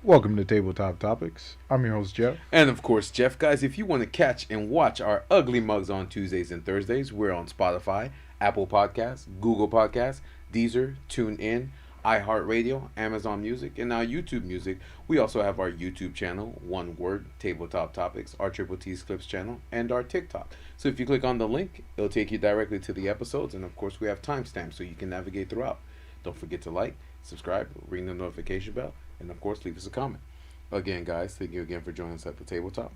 Welcome to Tabletop Topics. I'm your host, Jeff. And of course, Jeff, guys, if you want to catch and watch our ugly mugs on Tuesdays and Thursdays, we're on Spotify, Apple Podcasts, Google Podcasts, Deezer, TuneIn, iHeartRadio, Amazon Music, and now YouTube Music. We also have our YouTube channel, one word, Tabletop Topics, our Triple T's Clips channel, and our TikTok. So if you click on the link, it'll take you directly to the episodes, and of course, we have timestamps so you can navigate throughout. Don't forget to like, subscribe, ring the notification bell, and of course, leave us a comment. Again, guys, thank you again for joining us at the tabletop.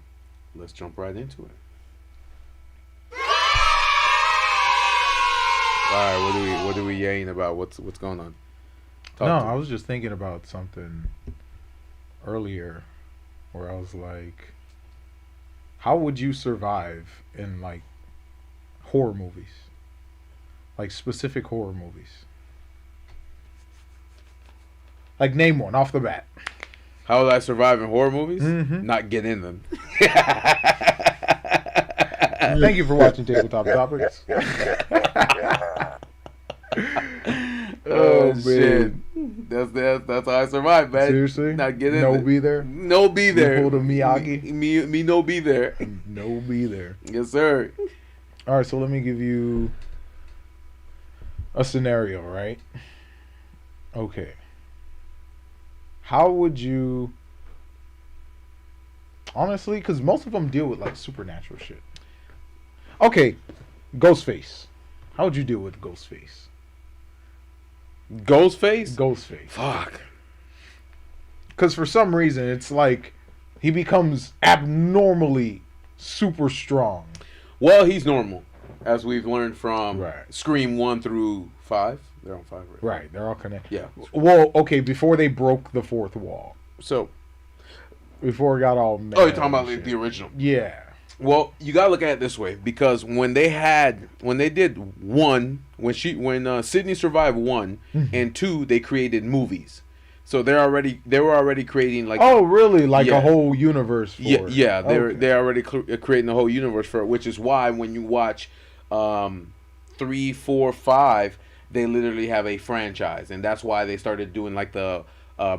Let's jump right into it. All right, what are we yaying about? What's going on? I was just thinking about something earlier where I was like, how would you survive in like horror movies? Like specific horror movies. Like name one off the bat. How would I survive in horror movies? Mm-hmm. Not get in them. Thank you for watching Tabletop Topics. Oh shit! That's how I survive, man. Seriously? Not get in. No be there. No be there. You pulled a Miyagi. Me no be there. No be there. Yes, sir. All right, so let me give you a scenario, right? Okay. How would you... Honestly, because most of them deal with, like, supernatural shit. Okay, Ghostface. How would you deal with Ghostface? Ghostface. Fuck. Because for some reason, it's like he becomes abnormally super strong. Well, he's normal, as we've learned from Right. Scream 1 through 5. They're on 5, right? Right, they're all connected. Yeah. Well, okay, before they broke the fourth wall. So... Before it got all mad. Oh, you're talking about like the original. Yeah. Well, you gotta look at it this way, because when they did one, when Sydney survived one and two, they created movies. So they were already creating like. Oh, really? Like a whole universe for it. Yeah. They're already creating the whole universe for it, which is why when you watch 3, 4, 5, they literally have a franchise, and that's why they started doing like the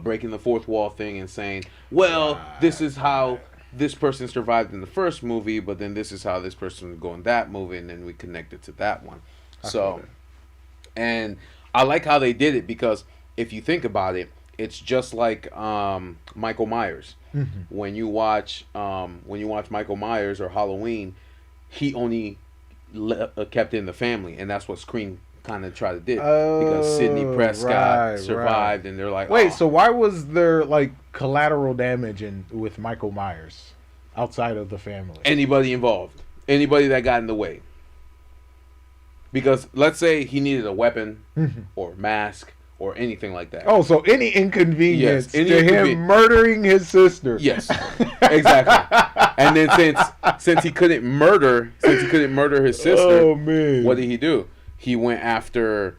breaking the fourth wall thing and saying, well, this is how this person survived in the first movie, but then this is how this person would go in that movie, and then we connected to that one. So, and I like how they did it, because if you think about it, it's just like Michael Myers. Mm-hmm. When you watch Michael Myers or Halloween, he only kept in the family, and that's what Scream kind of tried to do, because Sidney Prescott survived, and they're like, wait, so why was there like collateral damage with Michael Myers outside of the family? Anybody involved, anybody that got in the way, because let's say he needed a weapon or mask or anything like that. Oh, so any inconvenience to him murdering his sister. Yes, exactly. And then since he couldn't murder his sister, oh man, what did he do? He went after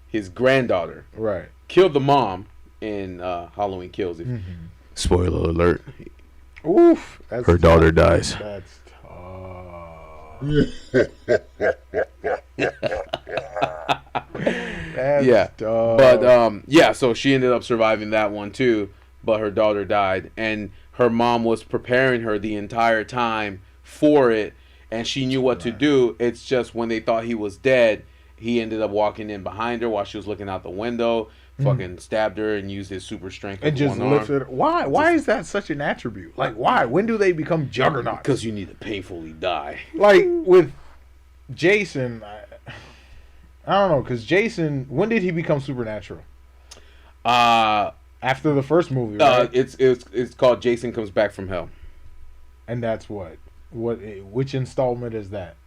his granddaughter. Right. Killed the mom in Halloween Kills. Spoiler alert. Oof. Her daughter dies. That's yeah. tough. But so she ended up surviving that one too, but her daughter died, and her mom was preparing her the entire time for it. And she knew what to do. It's just when they thought he was dead, he ended up walking in behind her while she was looking out the window, fucking stabbed her and used his super strength. And just lifted her. Why? Why is that such an attribute? Like, why? When do they become juggernauts? Because you need to painfully die. Like, with Jason, I don't know, because Jason, when did he become supernatural? After the first movie, right? It's called Jason Comes Back from Hell. And that's what? Which installment is that?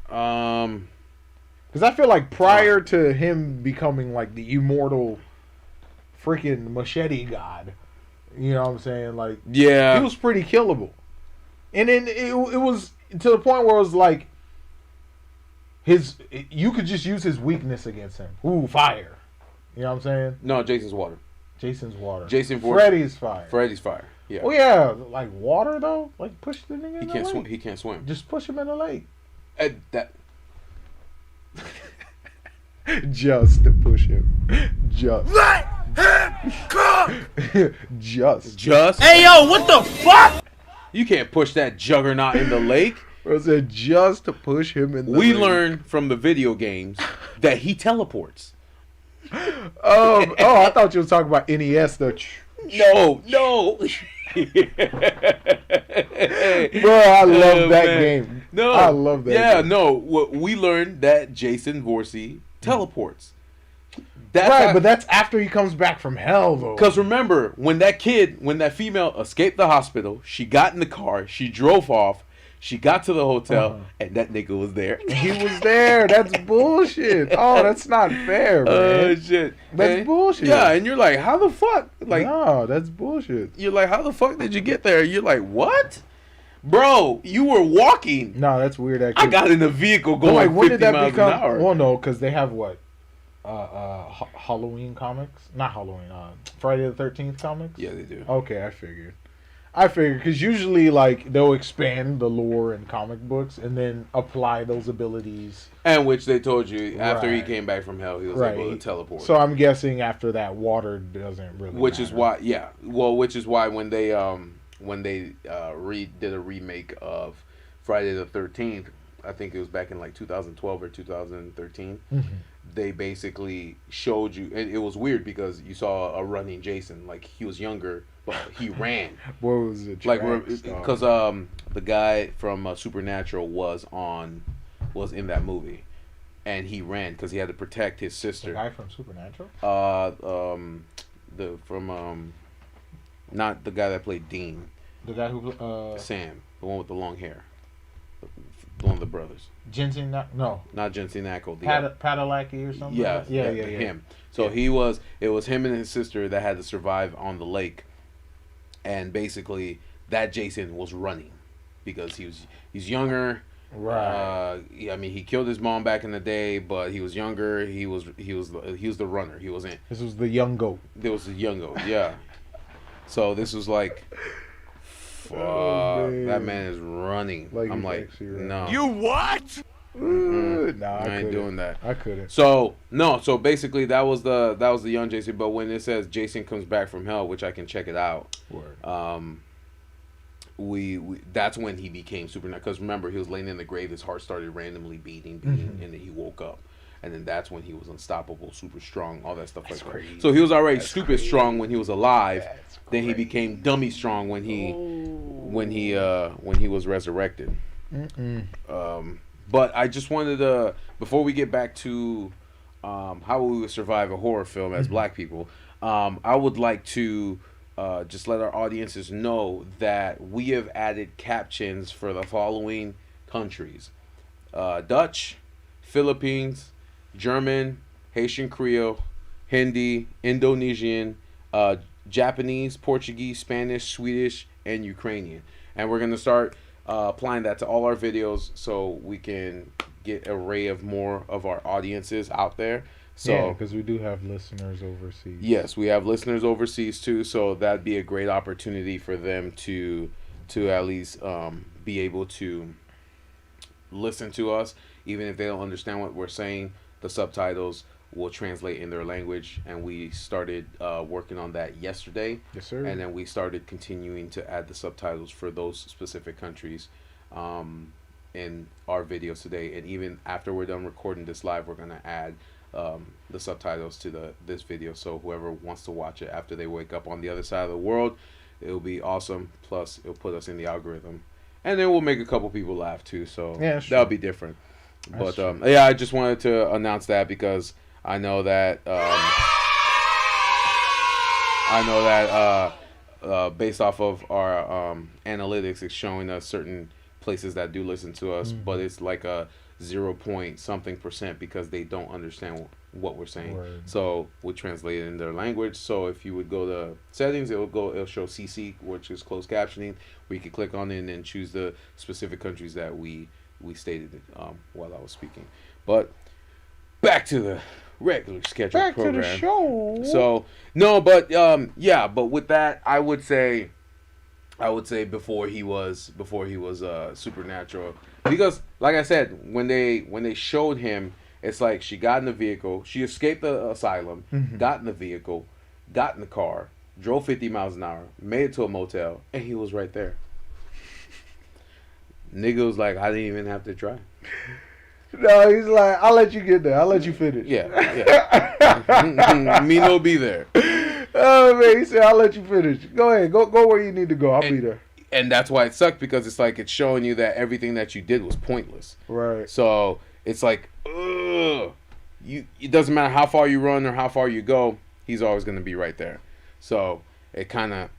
Because I feel like prior to him becoming like the immortal freaking machete god, you know what I'm saying? Like, yeah, he was pretty killable. And then it was to the point where it was like you could just use his weakness against him. Ooh, fire. You know what I'm saying? No, Jason's water. Freddy's fire. Freddy's fire. Yeah. Oh yeah, like water though. Like push the nigga in the lake. He can't swim. Just push him in the lake. That Just to push him. Just. Let him cook! Just. Hey, yo, what the fuck? You can't push that juggernaut in the lake. Bro said just to push him in the We lake. learned from the video games that he teleports. I thought you were talking about NES though. No. Bro, I love that man. game. No. I love that Yeah, game. no. We learned that Jason Voorhees teleports. That's Right, but that's after he comes back from hell, though. Because remember, when that female escaped the hospital, she got in the car, she drove off, she got to the hotel, and that nigga was there. He was there. That's bullshit. Oh, that's not fair, man. Oh, shit. That's bullshit. Yeah, and you're like, how the fuck? Like, no, that's bullshit. you're like, how the fuck did you get there? You're like, what? Bro, you were walking. No, that's weird. I got in a vehicle But going like, when 50 did that miles become? an hour. Well, no, because they have what? Halloween comics? Not Halloween. Friday the 13th comics? Yeah, they do. Okay, I figured because usually like they'll expand the lore in comic books and then apply those abilities. And which they told you after he Right. came back from hell, he was Right. able to teleport. So I'm guessing after that, water doesn't really. Which is matter. why, yeah. Well, which is why when they did a remake of Friday the 13th, I think it was back in like 2012 or 2013. They basically showed you, and it was weird because you saw a running Jason, like he was younger, but he ran. What was it? Like because the guy from Supernatural was in that movie, and he ran because he had to protect his sister. The guy from Supernatural. Not the guy that played Dean. The guy who Sam, the one with the long hair, one of the brothers. Jensen, no, Not Jensen Ackles. Padalecki or something. Yeah, like that? yeah, him. So it was him and his sister that had to survive on the lake, and basically that Jason was running because he's younger. Right. I mean, he killed his mom back in the day, but he was younger. He was the runner. He wasn't. This was the young goat. There was a young goat. Yeah. So this was like, fuck, man. that man is running. Like I'm he's like, actually running. no. You what? Nah, I ain't doing that. I couldn't. So no, so basically that was the young Jason. But when it says Jason comes back from hell, which I can check it out, Word. we that's when he became supernatural. Because remember, he was laying in the grave, his heart started randomly beating, and then he woke up, and then that's when he was unstoppable, super strong, all that stuff like that. crazy. So he was already stupid strong when he was alive. Then he became dummy strong when he was resurrected. But I just wanted to, before we get back to how we would survive a horror film as black people, I would like to just let our audiences know that we have added captions for the following countries: Dutch, Philippines, German, Haitian Creole, Hindi, Indonesian, Japanese, Portuguese, Spanish, Swedish, and Ukrainian. And we're going to start applying that to all our videos so we can get an array of more of our audiences out there. So because we do have listeners overseas. yes, we have listeners overseas too, so that'd be a great opportunity for them to at least be able to listen to us, even if they don't understand what we're saying. The subtitles will translate in their language, and we started working on that yesterday. Yes, sir. And then we started continuing to add the subtitles for those specific countries in our videos today. And even after we're done recording this live, we're gonna add the subtitles to this video, so whoever wants to watch it after they wake up on the other side of the world, it'll be awesome. Plus, it'll put us in the algorithm, and then we'll make a couple people laugh too. So Yeah, that'll be different. That's But yeah, I just wanted to announce that because I know that based off of our analytics, it's showing us certain places that do listen to us, but it's like a 0 point something % because they don't understand what we're saying. Word. So we translate it in their language. So if you would go to settings, it'll show CC, which is closed captioning, where you can click on it and then choose the specific countries that we stated while I was speaking. But back to the regular scheduled Back program. to the show. So no, but yeah, but with that, I would say before he was supernatural, because like I said, when they showed him It's like she got in the vehicle, she escaped the asylum, got in the vehicle, got in the car, drove 50 miles an hour, made it to a motel, and he was right there. Nigga was like, I didn't even have to try. No, he's like, I'll let you get there. I'll let you finish. Yeah. Me no be there. Oh man, he said, I'll let you finish. Go ahead, go where you need to go. I'll be there. And that's why it sucked, because it's like it's showing you that everything that you did was pointless. Right. So it's like, ugh. It doesn't matter how far you run or how far you go, he's always going to be right there. So it kind of,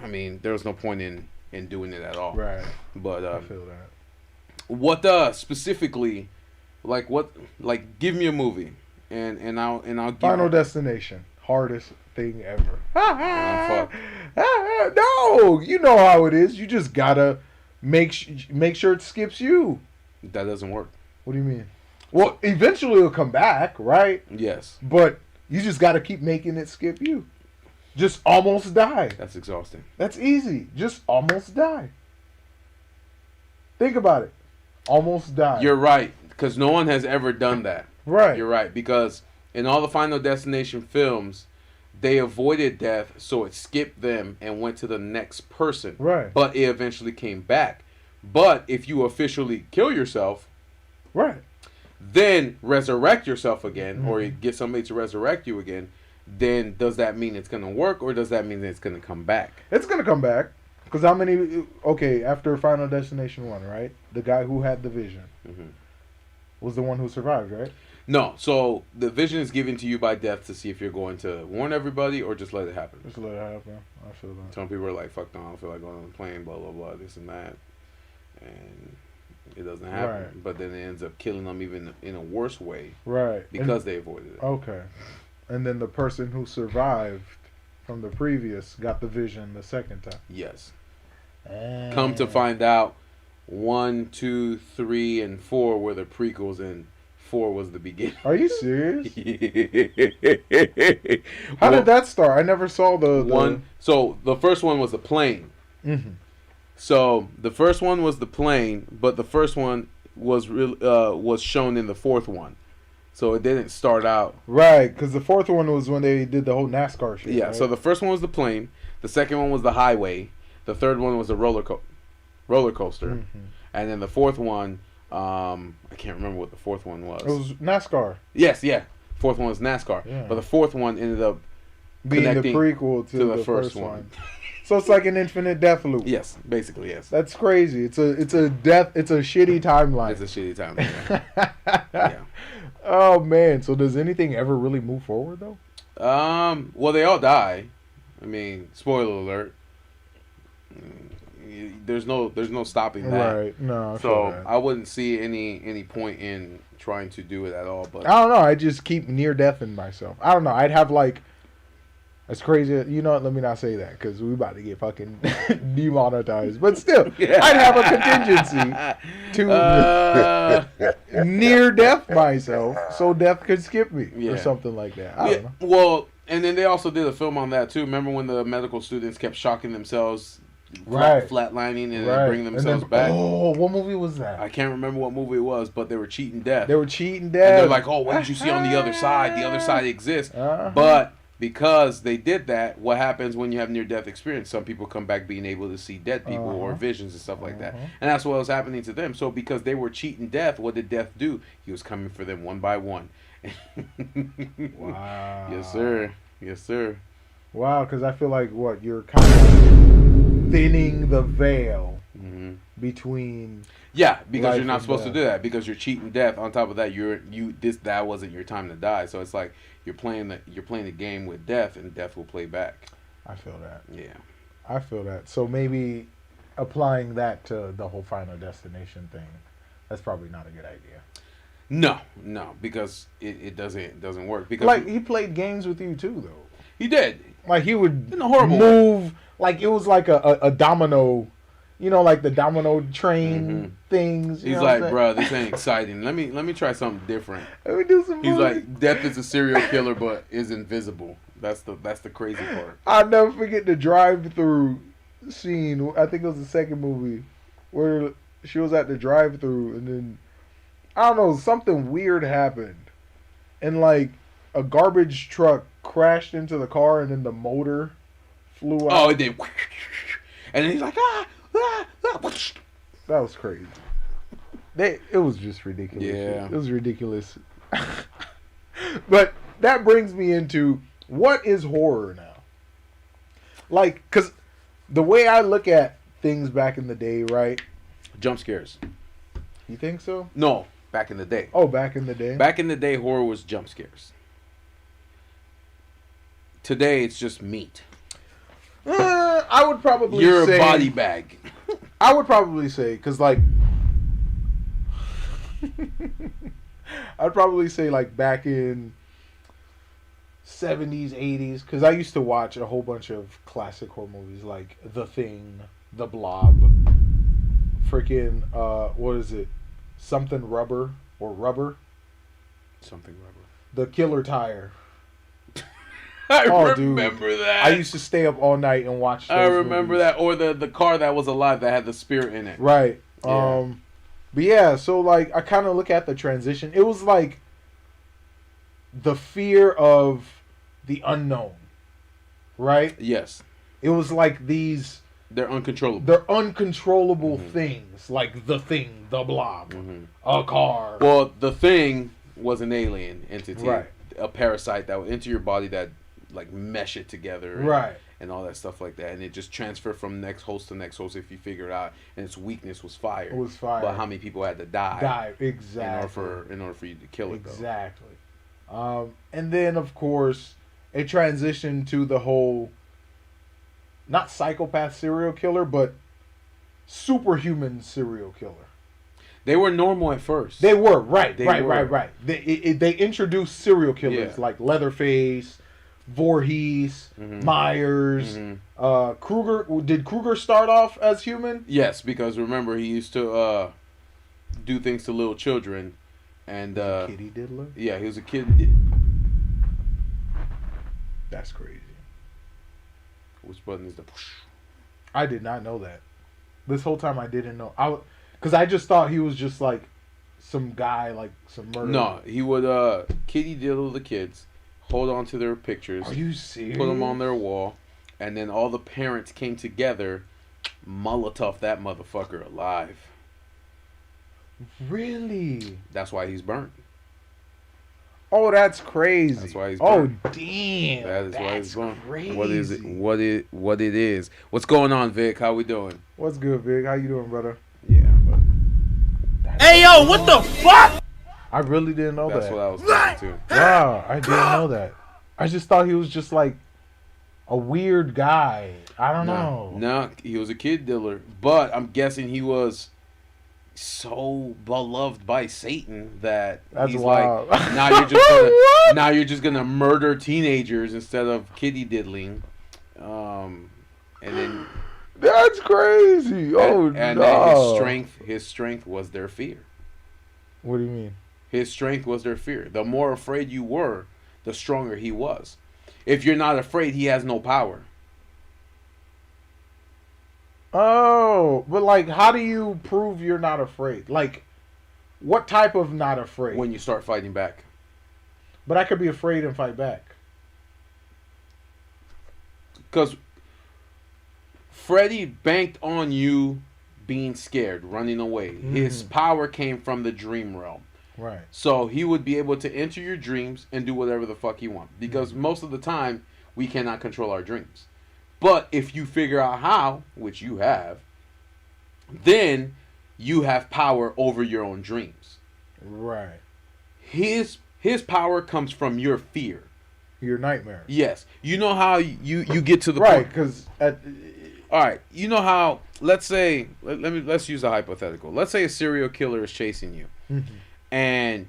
I mean, there was no point in doing it at all. Right. But I feel that. What specifically, like give me a movie and I'll give Final Destination, hardest thing ever. Fuck. No, you know how it is. You just gotta make sure it skips you. That doesn't work. What do you mean? Well, eventually it'll come back, right? Yes. But you just gotta keep making it skip you. Just almost die. That's exhausting. That's easy. Just almost die. Think about it. Almost die. You're right, because no one has ever done that. Right. You're right, because in all the Final Destination films, they avoided death, so it skipped them and went to the next person. Right. But it eventually came back. But if you officially kill yourself, right, then resurrect yourself again, or you get somebody to resurrect you again, then does that mean it's going to work, or does that mean that it's going to come back? It's going to come back. Because how many... Okay, after Final Destination 1, right? The guy who had the vision was the one who survived, right? No, so the vision is given to you by death to see if you're going to warn everybody or just let it happen. Just let it happen. I feel that. Some people are like, fuck no, I don't feel like going on the plane, blah, blah, blah, this and that. And it doesn't happen. Right. But then it ends up killing them even in a worse way. Right. Because they avoided it. Okay. And then the person who survived from the previous got the vision the second time. Yes. Come to find out, 1, 2, 3, and 4 were the prequels, and 4 was the beginning. Are you serious? How did that start? I never saw the one. So the first one was the plane. So the first one was the plane, but the first one was shown in the fourth one. So it didn't start out right, because the fourth one was when they did the whole NASCAR shit. Yeah. Right? So the first one was the plane. The second one was the highway. The third one was the roller coaster, and then the fourth one, I can't remember what the fourth one was. It was NASCAR. Yes, yeah. Fourth one was NASCAR, but the fourth one ended up being the prequel to the first one. So it's like an infinite death loop. Yes, basically yes. That's crazy. It's a shitty timeline. It's a shitty timeline. Yeah. Oh man. So does anything ever really move forward though? Well, they all die. I mean, spoiler alert. There's no stopping that. Right. No. So I wouldn't see any point in trying to do it at all. But I don't know. I just keep near deathing myself. I don't know. I'd have like. That's crazy. You know what? Let me not say that because we about to get fucking demonetized. But still, I'd have a contingency to near death myself so death could skip me or something like that. I don't know. Well, and then they also did a film on that too. Remember when the medical students kept shocking themselves, flatlining, and then bringing themselves back? Oh, what movie was that? I can't remember what movie it was, but they were cheating death. And they're like, oh, what did you see on the other side? The other side exists. But because they did that, what happens when you have near-death experience? Some people come back being able to see dead people or visions and stuff like that. And that's what was happening to them. So because they were cheating death, what did death do? He was coming for them one by one. Wow. Yes, sir. Yes, sir. Wow, because I feel like, you're kind of thinning the veil between... Yeah, because you're not supposed to do that. Because you're cheating death. On top of that, that wasn't your time to die. So it's like you're playing the game with death, and death will play back. I feel that. Yeah, I feel that. So maybe applying that to the whole Final Destination thing, that's probably not a good idea. No, because it doesn't work. Because like he played games with you too, though. He did. Like he would in a horrible move way. Like it was like a domino. You know, like the domino train things. He's like, bro, this ain't exciting. Let me try something different. Let me do some. He's like, death is a serial killer, but is invisible. That's the crazy part. I'll never forget the drive-through scene. I think it was the second movie where she was at the drive-through, and then I don't know, something weird happened. And like a garbage truck crashed into the car and then the motor flew out. Oh, it did. And then he's like, ah. That was crazy. It was just ridiculous. Yeah. It was ridiculous. But that brings me into what is horror now? Like, because the way I look at things back in the day, right? Jump scares. You think so? No, back in the day. Oh, back in the day? Back in the day, horror was jump scares. Today, it's just meat. I would probably You're say... a body bag. I would probably say, because like... I'd probably say like back in 70s, 80s, because I used to watch a whole bunch of classic horror movies like The Thing, The Blob, freaking, what is it? Something Rubber or Rubber? Something rubber. The Killer Tire. I Dude. remember that. I used to stay up all night and watch those I remember movies. that. Or the car that was alive that had the spirit in it. Right. Yeah. But yeah, so like I kind of look at the transition. It was like the fear of the unknown, right? Yes. It was like these They're uncontrollable. they're uncontrollable things, like the Thing, the Blob, a car. Well, the Thing was an alien entity. Right. A parasite that would enter your body that like mesh it together. Right. And all that stuff like that. And it just transferred from next host to next host if you figure it out. And its weakness was fire. It was fire. But how many people had to die? Exactly. In order for you to kill it, though. Exactly. And then, of course, it transitioned to the whole, not psychopath serial killer, but superhuman serial killer. They were normal at first. They were, right. They were. Right. They introduced serial killers like Leatherface, Voorhees, Myers, Kruger. Did Kruger start off as human? Yes, because remember, he used to do things to little children. And Kitty Diddler? Yeah, he was a kid. That's crazy. Which button is the push? I did not know that. This whole time I didn't know. Because I just thought he was just like some guy, like some murderer. No, he would kitty diddle the kids, hold on to their pictures, Are you serious? put them on their wall, and then all the parents came together, Molotov that motherfucker alive. Really? That's why he's burnt. Oh, that's crazy. That's why he's Oh, burnt. damn. That is why That's he's burnt. crazy. What is it? What it is? What's going on, Vic? How we doing? What's good, Vic? How you doing, brother? Yeah, but Hey, yo, what the fuck? I really didn't know that's that. what I was thinking too. Wow, I didn't know that. I just thought he was just like a weird guy. I don't know. No, he was a kid dealer, but I'm guessing he was so beloved by Satan that That's he's wild. like, now you're just gonna murder teenagers instead of kitty diddling, and then That's crazy. Oh, and no. then his strength was their fear. What do you mean? His strength was their fear. The more afraid you were, the stronger he was. If you're not afraid, he has no power. Oh, but like, how do you prove you're not afraid? Like, what type of not afraid? When you start fighting back. But I could be afraid and fight back. Because Freddy banked on you being scared, running away. His power came from the dream realm. Right. So he would be able to enter your dreams and do whatever the fuck he wants. Because most of the time, we cannot control our dreams. But if you figure out how, which you have, then you have power over your own dreams. Right. His power comes from your fear. Your nightmare. Yes. You know how you get to the Right, point. because All right. You know how, let's say, let's use a hypothetical. Let's say a serial killer is chasing you. And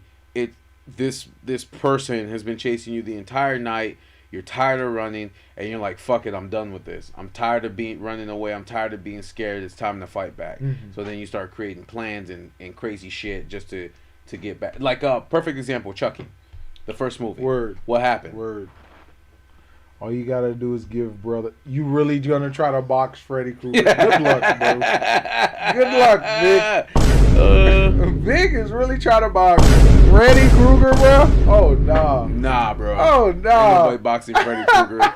this person has been chasing you the entire night. You're tired of running, and you're like, fuck it, I'm done with this. I'm tired of running away. I'm tired of being scared. It's time to fight back. So then you start creating plans and crazy shit just to get back. Like a perfect example, Chucky, the first movie. Word. What happened? Word. All you gotta do is give brother. You really gonna try to box Freddy Krueger? Good luck, bro. Good luck, Vic. Vic is really trying to box Freddy Krueger, bro. Oh nah. Nah, bro. Oh Ain't nah. nobody boxing Freddy Krueger.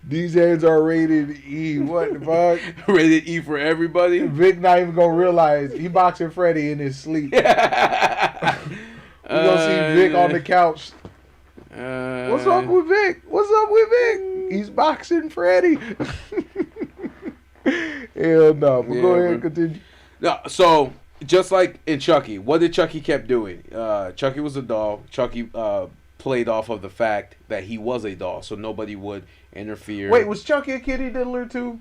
These hands are rated E. What the fuck? Rated E for everybody. Vic not even gonna realize he boxing Freddy in his sleep. We gonna see Vic on the couch. What's up with Vic? What's up with Vic? He's boxing Freddy. Hell no. But go ahead and continue. No, so just like in Chucky, what did Chucky kept doing? Chucky was a doll. Chucky played off of the fact that he was a doll, so nobody would interfere. Wait, was Chucky a kitty diddler too?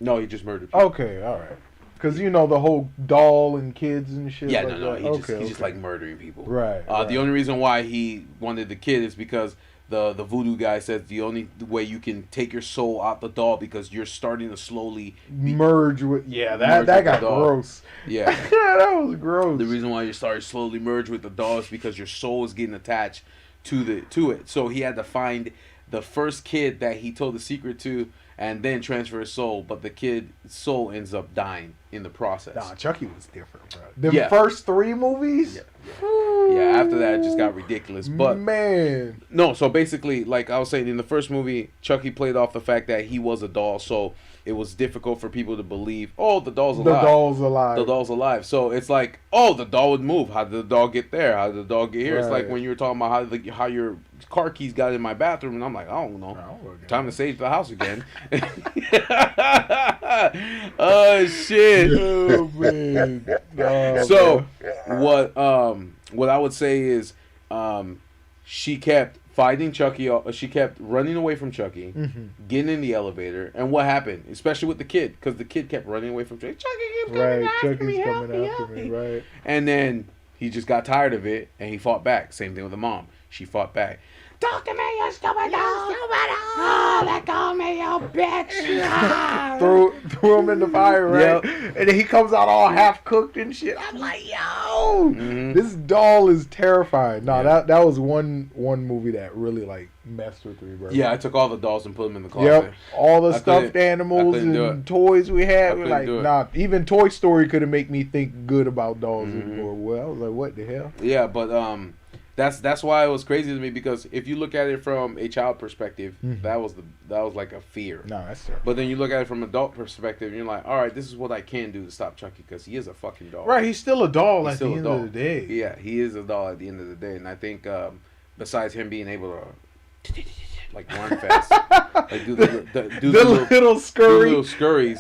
No, he just murdered people. Okay, all right. Because you know the whole doll and kids and shit. Yeah, like no, that. he just like murdering people. Right. The only reason why he wanted the kid is because the voodoo guy says the only way you can take your soul out the doll because you're starting to slowly merge with. Yeah, that got gross. Yeah. Yeah, that was gross. The reason why you started slowly merge with the doll is because your soul is getting attached to it. So he had to find the first kid that he told the secret to, and then transfer his soul. But the kid's soul ends up dying in the process. Nah, Chucky was different, bro. The first 3 movies. Yeah, after that it just got ridiculous. But man, no. So basically, like I was saying, in the first movie, Chucky played off the fact that he was a doll, so it was difficult for people to believe, oh, the doll's alive. The doll's alive. The doll's alive. So it's like, oh, the doll would move. How did the doll get there? How did the doll get here? Right. It's like when you were talking about how your car keys got in my bathroom, and I'm like, I don't know. Time to save the house again. Oh shit. Oh man. Oh, so what I would say is she kept fighting Chucky. She kept running away from Chucky, getting in the elevator. And what happened? Especially with the kid, because the kid kept running away from Chucky. Chucky keeps coming after me. Chucky's coming after me. Right. And then he just got tired of it, and he fought back. Same thing with the mom. She fought back. Talk to me, you stupid dog. Oh, let go of me, you bitch. threw him in the fire, right? Yep. And then he comes out all half cooked and shit. I'm like, yo, this doll is terrifying. No, that was one movie that really like messed with me, bro. Yeah, I took all the dolls and put them in the closet. Yep, all the stuffed animals and toys we had. We're like, nah, even Toy Story couldn't make me think good about dolls anymore. Well, I was like, what the hell? Yeah, but that's why it was crazy to me, because if you look at it from a child perspective, that was like a fear. No, that's terrible. But then you look at it from an adult perspective, and you're like, all right, this is what I can do to stop Chucky, because he is a fucking doll. Right, he's still a doll at the end of the day. Yeah, he is a doll at the end of the day, and I think besides him being able to like run fast, like do the little scurries.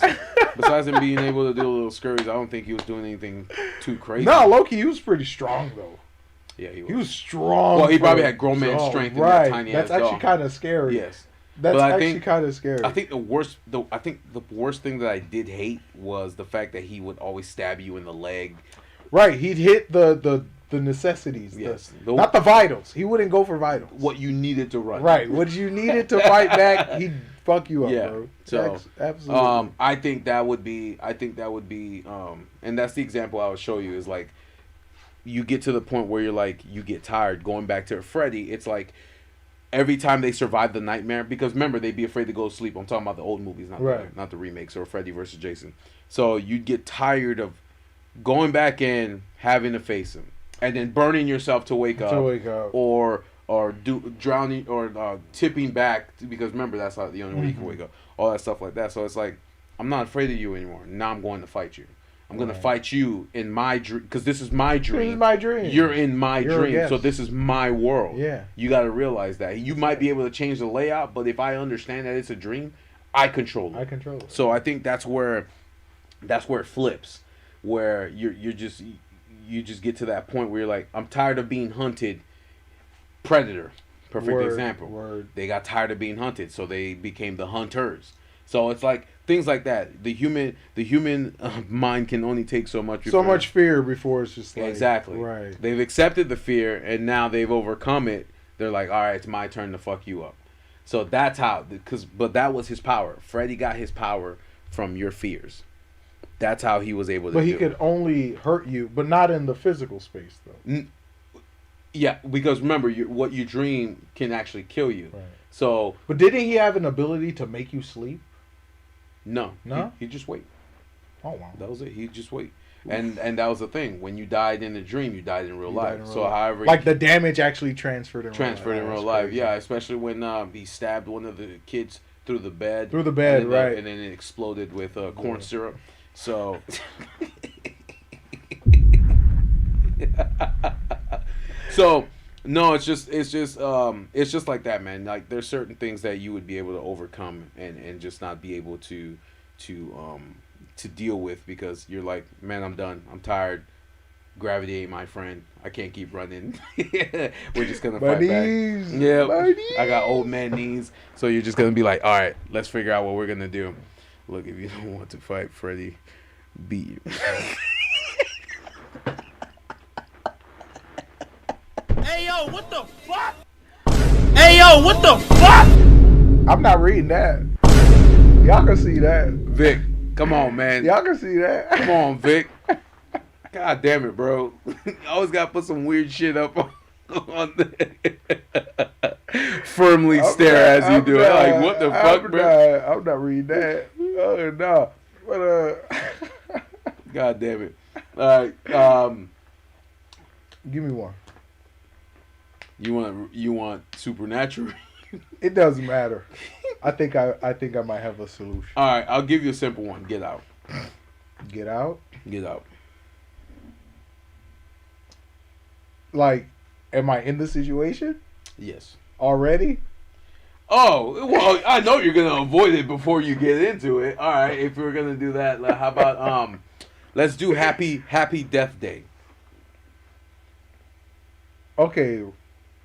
Besides him being able to do the little scurries, I don't think he was doing anything too crazy. No, Loki, he was pretty strong though. Yeah, he was. He was strong. Well, he probably had grown man strength in that tiny ass doll. That's actually kind of scary. Yes. That's actually kind of scary. I think the worst thing that I did hate was the fact that he would always stab you in the leg. Right, he'd hit the necessities. Yes. Not the vitals. He wouldn't go for vitals. What you needed to run. Right, what you needed to fight back, he'd fuck you up, bro. So, absolutely. I think that would be, and that's the example I would show you, is like, you get to the point where you're like, you get tired. Going back to Freddy, it's like every time they survive the nightmare, because remember, they'd be afraid to go to sleep. I'm talking about the old movies, not the remakes or Freddy versus Jason. So you'd get tired of going back in, having to face him, and then burning yourself to wake up, or drowning or tipping back, because remember, that's not the only way you can wake up. All that stuff like that. So it's like, I'm not afraid of you anymore. Now I'm going to fight you. I'm going to fight you in my dream, because this is my dream. This is my dream. You're in my dream, so this is my world. Yeah. You got to realize that. You might be able to change the layout, but if I understand that it's a dream, I control it. So I think that's where it flips, where you just get to that point where you're like, I'm tired of being hunted. Predator, perfect example. They got tired of being hunted, so they became the hunters. So it's like things like that. The human mind can only take so much. So much fear before it's just like, exactly right. They've accepted the fear, and now they've overcome it. They're like, all right, it's my turn to fuck you up. So that's how. But that was his power. Freddy got his power from your fears. That's how he was able to. But he could only hurt you, but not in the physical space though. Yeah, because remember, what you dream can actually kill you. Right. So, But didn't he have an ability to make you sleep? no. No? He just wait. Oh, wow. That was it. He just wait. And that was the thing. When you died in the dream, you died in real You life. died in real So, life. however... Like, the damage actually transferred in real life. Yeah, especially when he stabbed one of the kids through the bed. Through the bed, right. And then it exploded with corn syrup. So... So no, it's just like that, man. Like there's certain things that you would be able to overcome and just not be able to deal with because you're like, man, I'm done. I'm tired. Gravity ain't my friend. I can't keep running. We're just gonna fight knees. back. Yeah, My I got old man knees. So you're just gonna be like, all right, let's figure out what we're gonna do. Look, if you don't want to fight Freddy, beat you. Hey yo, what the fuck? Hey yo, what the fuck? I'm not reading that. Y'all can see that. Vic, come on, man. Y'all can see that. Come on, Vic. God damn it, bro. You always gotta put some weird shit up on the firmly stare as you do it. Like, what the fuck, bro? I'm not reading that. Oh, no. But, God damn it. All right. Give me one. You want supernatural? It doesn't matter. I think I might have a solution. All right, I'll give you a simple one. Get out. Get out? Get out. Like, am I in the situation Yes. already? Oh, well, I know you're gonna avoid it before you get into it. All right, if we're gonna do that, like, how about let's do Happy Death Day. Okay,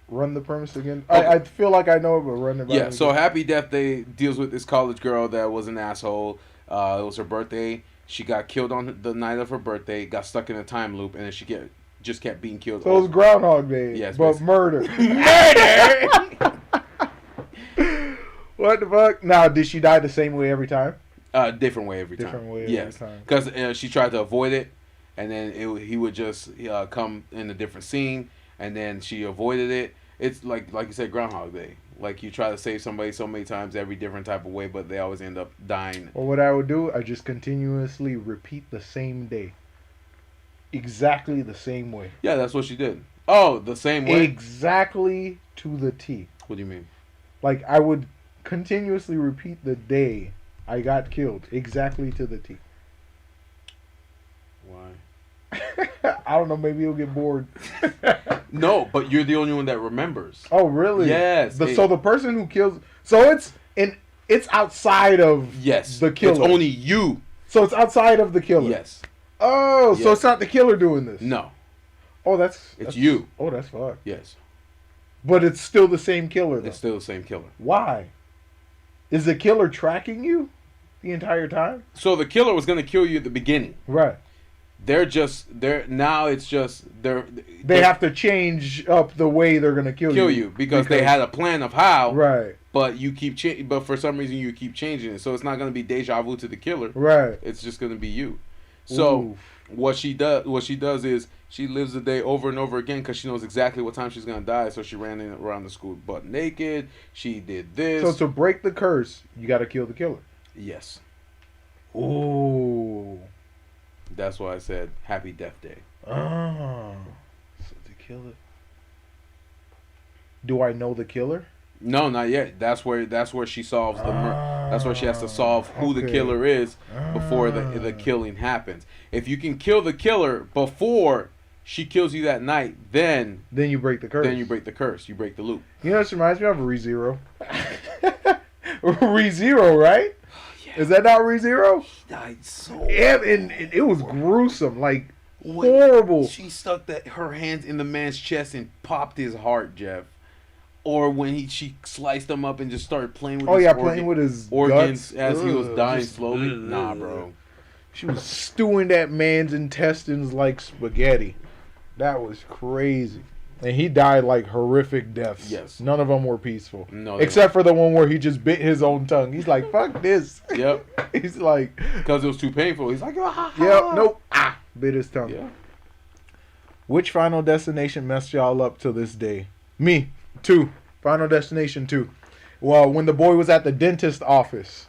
run the premise again. Okay. I feel like I know it, but run it. Yeah, so Happy Death Day deals with this college girl that was an asshole. It was her birthday. She got killed on the night of her birthday, got stuck in a time loop, and then she just kept being killed. So it was Groundhog Day, Yes, but basically. murder. Murder! What the fuck? Now, did she die the same way every time? Different way every time. Different way yes. every time. Because she tried to avoid it, and then he would just come in a different scene, and then she avoided it. It's like you said, Groundhog Day. Like you try to save somebody so many times every different type of way, but they always end up dying. Or what I would do, I just continuously repeat the same day. Exactly the same way. Yeah, that's what she did. Oh, the same way? Exactly to the T. What do you mean? Like, I would continuously repeat the day I got killed. Exactly to the T. Why? I don't know, maybe you'll get bored. No, but you're the only one that remembers. Oh, really? Yes. So the person who kills... So it's outside of the killer. It's only you. So it's outside of the killer. Yes. Oh, so Yes. it's not the killer doing this. No. Oh, It's you. Oh, that's fucked. Yes. But it's still the same killer, though. It's still the same killer. Why? Is the killer tracking you the entire time? So the killer was going to kill you at the beginning. Right. They have to change up the way they're gonna kill you because they had a plan of how. Right. But you keep but for some reason you keep changing it, so it's not gonna be deja vu to the killer. Right. It's just gonna be you. So Oof. what she does is she lives the day over and over again because she knows exactly what time she's gonna die. So she ran around the school butt naked. She did this. So to break the curse, you got to kill the killer. Yes. Ooh. That's why I said Happy Death Day. Oh. So to kill it. Do I know the killer? No, not yet. That's where she solves the that's where she has to solve who the killer is before the killing happens. If you can kill the killer before she kills you that night, then you break the curse. Then you break the curse. You break the loop. You know, this reminds me of ReZero. ReZero, right? Yeah. Is that not ReZero? He died so. And it was gruesome, like horrible. She stuck her hands in the man's chest and popped his heart, Jeff. Or when she sliced him up and just started playing with playing with his organs guts. as he was dying slowly. Nah, bro. She was stewing that man's intestines like spaghetti. That was crazy. And he died like horrific deaths. Yes. None of them were peaceful. No. Except for the one where he just bit his own tongue. He's like, fuck this. Yep. He's like... Because it was too painful. He's like, yep, nope. Bit his tongue. Yeah. Which Final Destination messed y'all up to this day? Me. 2. Final Destination 2. Well, when the boy was at the dentist office,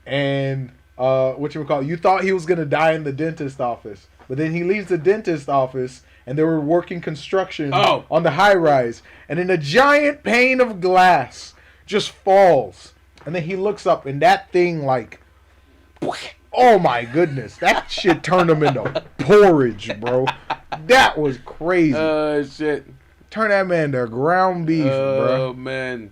and you thought he was gonna die in the dentist office, but then he leaves the dentist office, and they were working construction on the high rise, and then a giant pane of glass just falls, and then he looks up, and that thing like, oh my goodness, that shit turned him into porridge, bro. That was crazy. Shit. Turn that man to ground beef, bro. Oh man.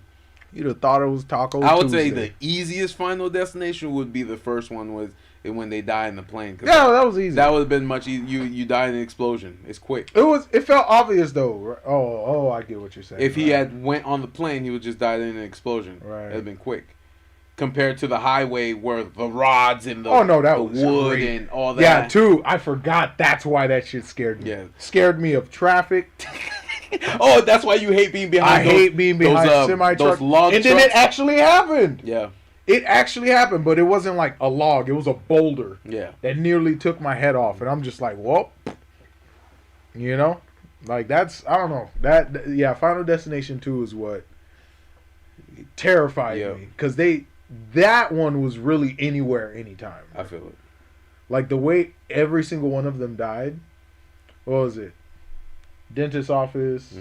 You'd have thought it was Taco I would Tuesday. say the easiest Final Destination would be the first one was when they die in the plane. Yeah, that was easy. That would have been much easier. You die in an explosion. It's quick. It felt obvious though. Oh, I get what you're saying. If he had went on the plane, he would just die in an explosion. Right. It'd have been quick. Compared to the highway where the rods and the, that was wood great. and all that. Yeah, too. I forgot. That's why that shit scared me. Yeah. Scared me of traffic. Oh, that's why you hate being behind. I hate being behind semi trucks. And then it actually happened. Yeah. It actually happened, but it wasn't like a log. It was a boulder. Yeah. That nearly took my head off, and I'm just like, well, you know, like that's I don't know Final Destination 2 is what terrified me because that one was really anywhere, anytime. I feel it. Like the way every single one of them died. What was it? Dentist office.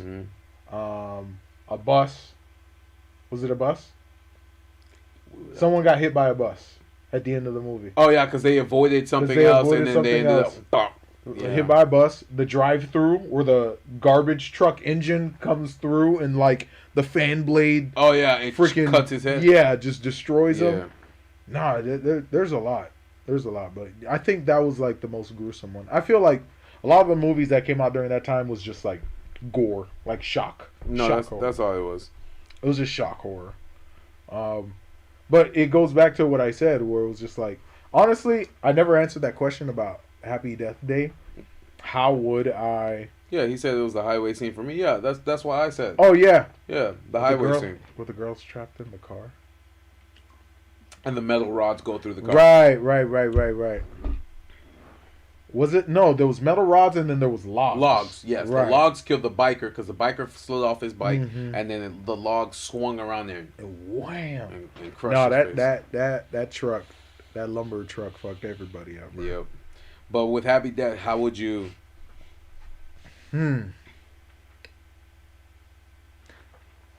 A bus. Was it a bus? Someone got hit by a bus at the end of the movie. Oh yeah, because they avoided something else, and then they ended up hit by a bus. The drive-through where the garbage truck engine comes through and like the fan blade. Oh yeah, it freaking cuts his head. Yeah, just destroys him. Nah, there's a lot. There's a lot, but I think that was like the most gruesome one. I feel like a lot of the movies that came out during that time was just like gore, like shock. No, that's all it was. It was just shock horror. But it goes back to what I said, where it was just like, honestly, I never answered that question about Happy Death Day. How would I? Yeah, he said it was the highway scene for me. Yeah, that's why I said. Oh yeah. Yeah, the highway scene. With the girls trapped in the car. And the metal rods go through the car. Right. Was it? No, there was metal rods and then there was logs. Logs, yes. Right. The logs killed the biker because the biker slid off his bike and then the logs swung around there. And wham! And crushed his face. that truck, that lumber truck fucked everybody up. Bro. Yep. But with Happy Death, how would you... Now,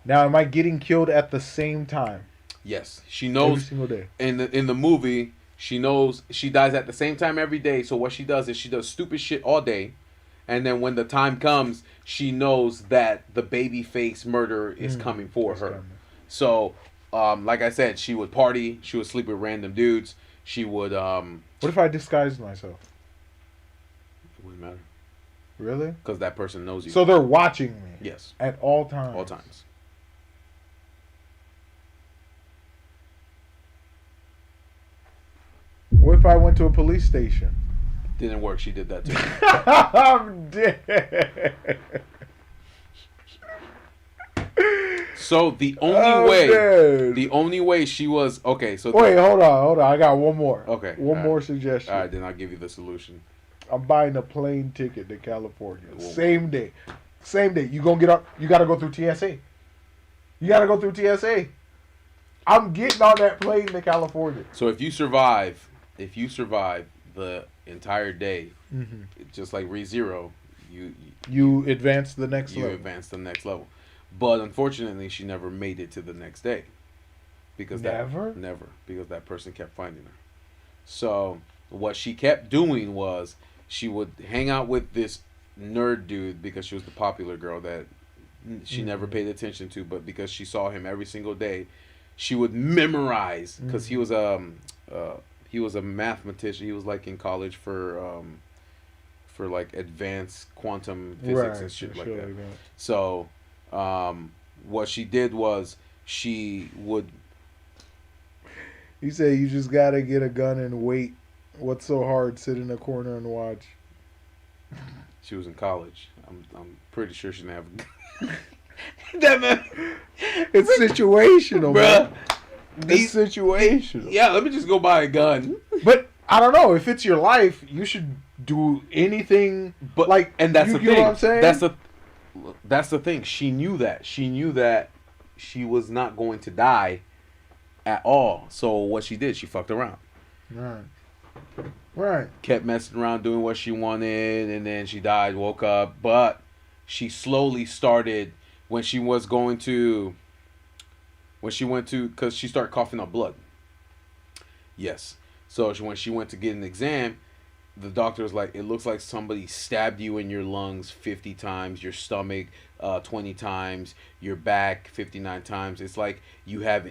am I getting killed at the same time? Yes. She knows... Every single day. In the movie... She knows she dies at the same time every day. So what she does is she does stupid shit all day. And then when the time comes, she knows that the baby face murderer is coming for her. So, like I said, she would party. She would sleep with random dudes. She would... What if I disguised myself? It wouldn't matter. Really? Because that person knows you. So they're watching me? Yes. At all times? All times. What if I went to a police station? Didn't work. She did that too. I'm dead. So the only way she was okay. So wait, hold on. I got one more. Okay, one more suggestion. All right, then I'll give you the solution. I'm buying a plane ticket to California. Same day. You gonna get up? You gotta go through TSA. I'm getting on that plane to California. So if you survive the entire day, just like ReZero, you advance to the next level. You advance to the next level. But unfortunately, she never made it to the next day. Because never, because that person kept finding her. So what she kept doing was she would hang out with this nerd dude because she was the popular girl that she never paid attention to, but because she saw him every single day, she would memorize because he was a mathematician. He was like in college for like advanced quantum physics and shit like that. So what she did was she would... You say you just gotta get a gun and wait. What's so hard? Sit in a corner and watch. She was in college. I'm pretty sure she didn't have a gun. That man, it's situational, bruh. It's situational. Yeah, let me just go buy a gun. But I don't know. If it's your life, you should do anything. But like, and that's you the know thing. what I'm saying? That's the thing. She knew that. She knew that she was not going to die at all. So what she did, she fucked around. Right. Right. Kept messing around, doing what she wanted, and then she died, woke up. But she slowly started when she went to, because she started coughing up blood. Yes. So when she went to get an exam, the doctor was like, it looks like somebody stabbed you in your lungs 50 times, your stomach 20 times, your back 59 times. It's like you have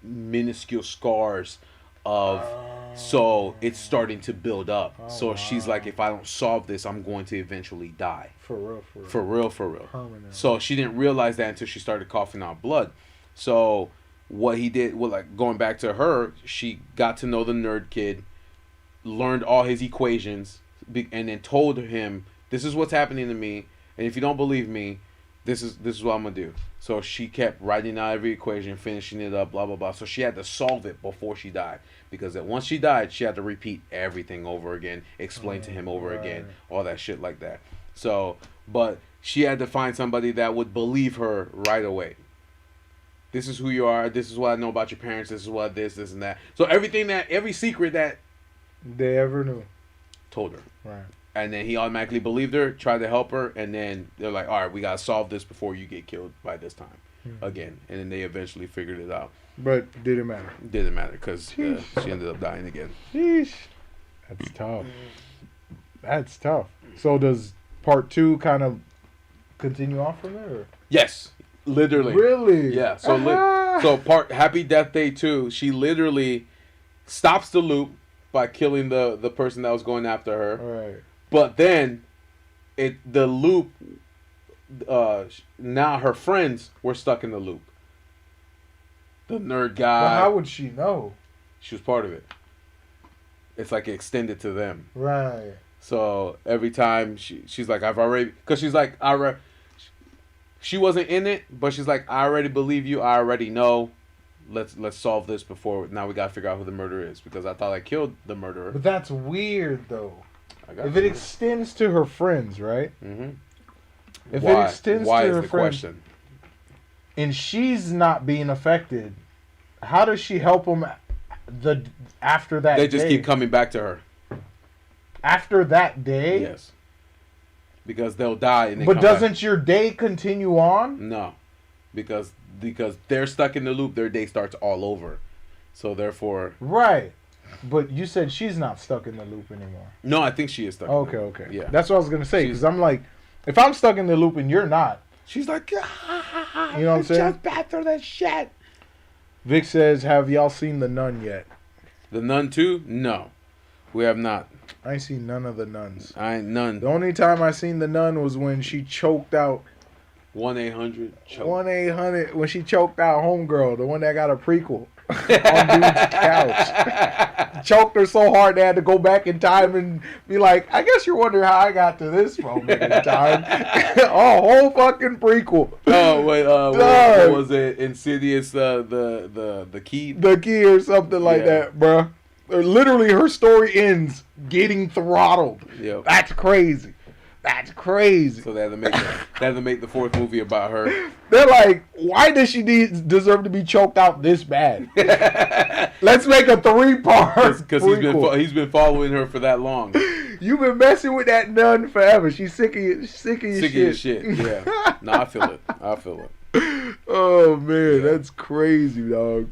minuscule scars of, so it's starting to build up. So she's like, if I don't solve this, I'm going to eventually die. For real. For real. Permanent. So she didn't realize that until she started coughing out blood. So what he did, well, like going back to her, she got to know the nerd kid, learned all his equations, and then told him, this is what's happening to me, and if you don't believe me, this is what I'm gonna do. So she kept writing out every equation, finishing it up, blah blah blah. So she had to solve it before she died, because once she died, she had to repeat everything over again, explain to him over again, all that shit like that. So, but she had to find somebody that would believe her right away. This is who you are. This is what I know about your parents. This is what this and that. So every secret that they ever knew, told her. Right. And then he automatically believed her, tried to help her, and then they're like, all right, we got to solve this before you get killed by this time again. And then they eventually figured it out. But didn't matter. Didn't matter because she ended up dying again. Sheesh. That's tough. That's tough. So does part 2 kind of continue on from there? Or? Yes. Literally. Really? Yeah. So part Happy Death Day 2, she literally stops the loop by killing the person that was going after her. Right. But then the loop now her friends were stuck in the loop. The nerd guy. Well, how would she know? She was part of it. It's like extended to them. Right. So every time she's like, I've already, because she's like, she wasn't in it, but she's like, I already believe you. I already know. Let's solve this before. Now we gotta figure out who the murderer is, because I thought I killed the murderer. But that's weird though. If it extends to her friends, right? Mm-hmm. If it extends why to is her the friends, question? And she's not being affected, how does she help them? After that, They just day? keep coming back to her. After that day, Yes. Because they'll die and they but come doesn't back. your day continue on? No, because they're stuck in the loop. Their day starts all over. So therefore, Right. But you said she's not stuck in the loop anymore. no, I think she is stuck. Okay, in the loop. okay. Yeah. That's what I was gonna say, because I'm like, if I'm stuck in the loop and you're not, She's like, you know what I'm saying? just back through that shit. Vic says, "Have y'all seen The Nun yet?" The Nun 2? No, we have not. I ain't seen none of the nuns. I ain't none. The only time I seen the nun was when she choked out 1-800 choke. 1-800 when she choked out Homegirl, the one that got a prequel on dude's couch. Choked her so hard they had to go back in time and be like, I guess you're wondering how I got to this moment in time. A whole fucking prequel. Oh wait, what was it? Insidious, the key. The key or something like that, bruh. Literally, her story ends getting throttled. Yep. That's crazy. That's crazy. So they had to make the fourth movie about her. They're like, why does she deserve to be choked out this bad? Let's make a 3-part. Because he's been following her for that long. You've been messing with that nun forever. She's sick of your shit. Yeah. No, I feel it. Oh man, that's crazy, dog.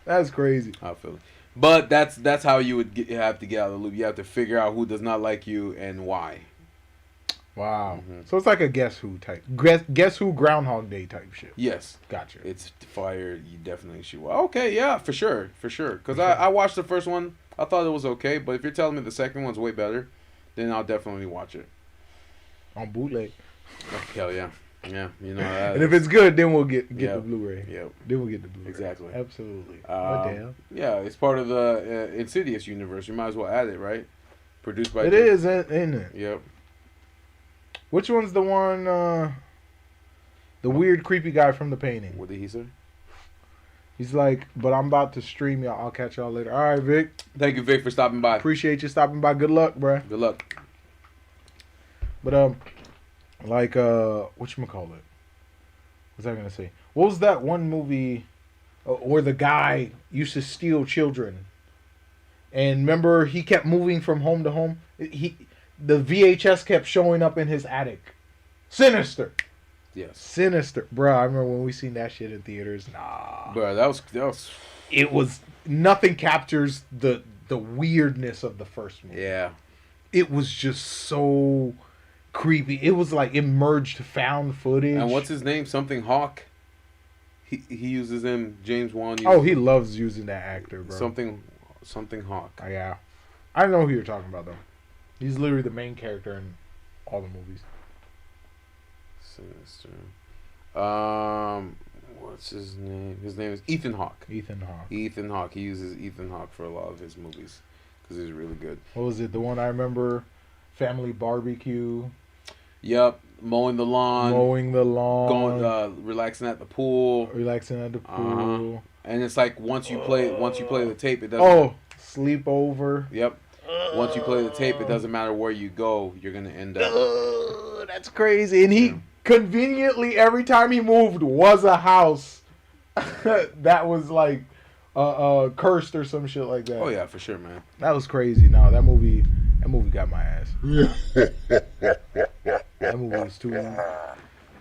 That's crazy. I feel it. But that's how you would have to get out of the loop. You have to figure out who does not like you and why. Wow. Mm-hmm. So it's like a Guess Who type. Guess Who Groundhog Day type shit. Yes. Gotcha. It's fire. You definitely should. Okay, yeah, for sure. Because I watched the first one. I thought it was okay. But if you're telling me the second one's way better, then I'll definitely watch it. On bootleg. Oh, hell yeah. Yeah, you know that. And if it's good, then we'll get the Blu-ray. Yep. Then we'll get the Blu-ray. Exactly. Absolutely. What the hell? Yeah, it's part of the Insidious universe. You might as well add it, right? Produced by... It is, isn't it? Yep. Which one's the one, the weird, creepy guy from The Painting? What did he say? He's like, but I'm about to stream y'all. I'll catch y'all later. All right, Vic. Thank you, Vic, for stopping by. Appreciate you stopping by. Good luck, bruh. Good luck. But like whatchamacallit? What's I gonna say? What was that one movie where the guy used to steal children? And remember, he kept moving from home to home. The VHS kept showing up in his attic. Sinister. Yes. Sinister, bro. I remember when we seen that shit in theaters. Nah, Bro, that was. it was nothing captures the weirdness of the first movie. Yeah. It was just so creepy. It was like emerged found footage. And what's his name? Something Hawk. He uses him. James Wan. Oh, he loves using that actor, bro. Something Hawk. Yeah, I know who you're talking about though. He's literally the main character in all the movies. Sinister. What's his name? His name is Ethan Hawke. Ethan Hawke. Ethan Hawke. He uses Ethan Hawke for a lot of his movies because he's really good. What was it? The one I remember, Family Barbecue. Yep, mowing the lawn. Going, relaxing at the pool. Relaxing at the pool. And it's like once you play the tape, it doesn't. Oh, sleepover. Yep. Once you play the tape, it doesn't matter where you go, you're gonna end up. That's crazy. And he conveniently every time he moved was a house that was like cursed or some shit like that. Oh yeah, for sure, man. That was crazy. No, that movie got my ass. That movie was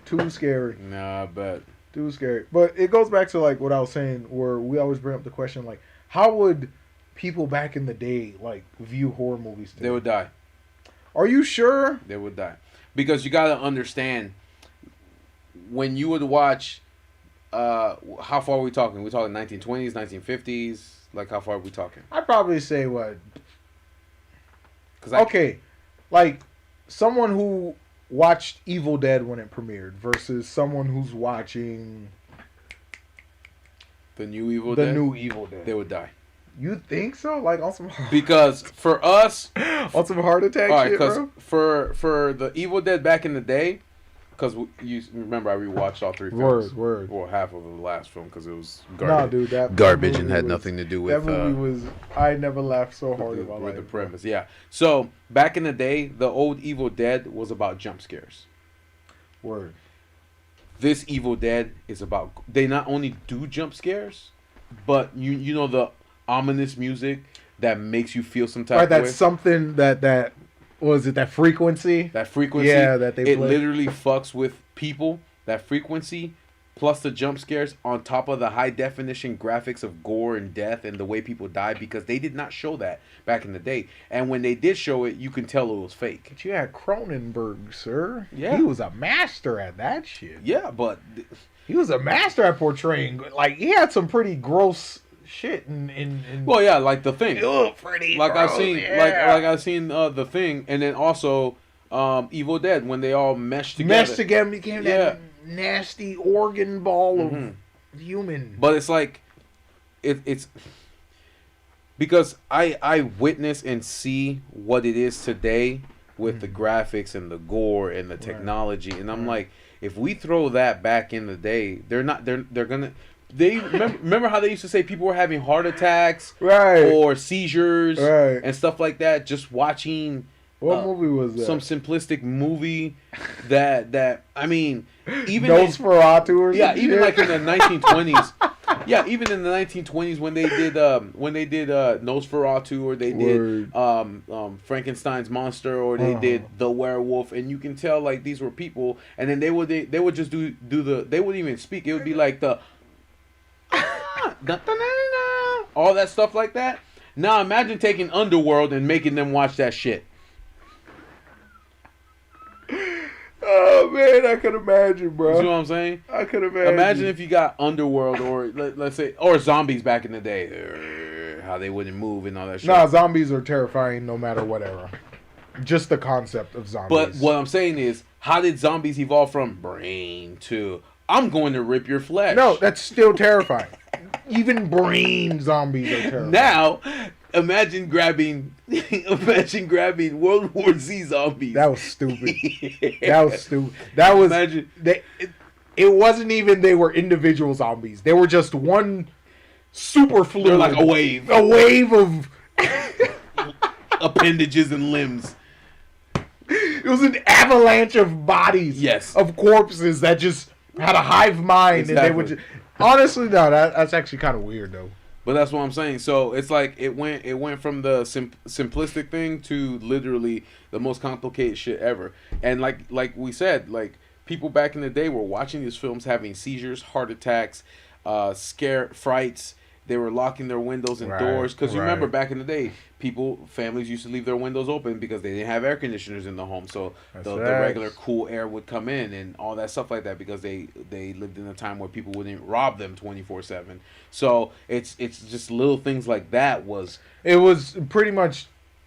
too scary. Nah, I bet. Too scary. But it goes back to like what I was saying, where we always bring up the question like, how would people back in the day like view horror movies today? They would die. Are you sure? They would die. Because you gotta understand, when you would watch, how far are we talking? We're talking 1920s, 1950s? Like, how far are we talking? I'd probably say what? Okay, like someone who watched Evil Dead when it premiered versus someone who's watching the new Evil Dead. The new Evil Dead. They would die. You think so? Like on some because for us on some heart attack shit, bro? For the Evil Dead back in the day, because you remember I rewatched all three films. Word. Well, half of the last film because it was garbage. No, dude, that garbage and had nothing to do with. That movie was. I never laughed so hard with about the premise. Yeah. So back in the day, the old Evil Dead was about jump scares. Word. This Evil Dead is about. They not only do jump scares, but you know the ominous music that makes you feel some type of way. That's something that was it, that frequency? That frequency. Yeah, that they play. It literally fucks with people. That frequency plus the jump scares on top of the high definition graphics of gore and death and the way people die, because they did not show that back in the day. And when they did show it, you can tell it was fake. But you had Cronenberg, sir. Yeah. He was a master at that shit. Yeah, but he was a master at portraying, like, he had some pretty gross shit in well, yeah, like The Thing. Oh, Freddy, like bro, I seen yeah. like I seen The Thing, and then also Evil Dead, when they all meshed together. Became that nasty organ ball of human. But it's like it's because I witness and see what it is today with the graphics and the gore and the technology, and I'm like, if we throw that back in the day, they're gonna. They remember how they used to say people were having heart attacks, or seizures, and stuff like that, just watching. What movie was that? Some simplistic movie that I mean, even Nosferatu or even shit? like in the 1920s. Yeah, even in the 1920s when they did Nosferatu, or they did Frankenstein's monster, or they did The Werewolf, and you can tell like these were people, and then they would just do the, they wouldn't even speak. It would be like the all that stuff like that. Now imagine taking Underworld and making them watch that shit. Oh man, I could imagine, bro. You know what I'm saying? I could imagine. Imagine if you got Underworld, or let's say, or zombies back in the day, how they wouldn't move and all that shit. Nah, zombies are terrifying no matter what era. Just the concept of zombies. But what I'm saying is, how did zombies evolve from brain to I'm going to rip your flesh? No, that's still terrifying. Even brain zombies are terrifying. Now, imagine grabbing World War Z zombies. That was stupid. That was stupid. That was. It wasn't even they were individual zombies. They were just one super fluid. They're like a wave. A wave of Appendages and limbs. It was an avalanche of bodies. Yes. Of corpses that just had a hive mind. Exactly. And they would just... Honestly, no, that's actually kind of weird, though. But that's what I'm saying. So it's like it went from the simplistic thing to literally the most complicated shit ever. And like we said, like people back in the day were watching these films having seizures, heart attacks, frights. They were locking their windows and doors because you remember back in the day, families used to leave their windows open because they didn't have air conditioners in the home, so the regular cool air would come in and all that stuff like that because they lived in a time where people wouldn't rob them 24/7. So it's just little things like that. It was pretty much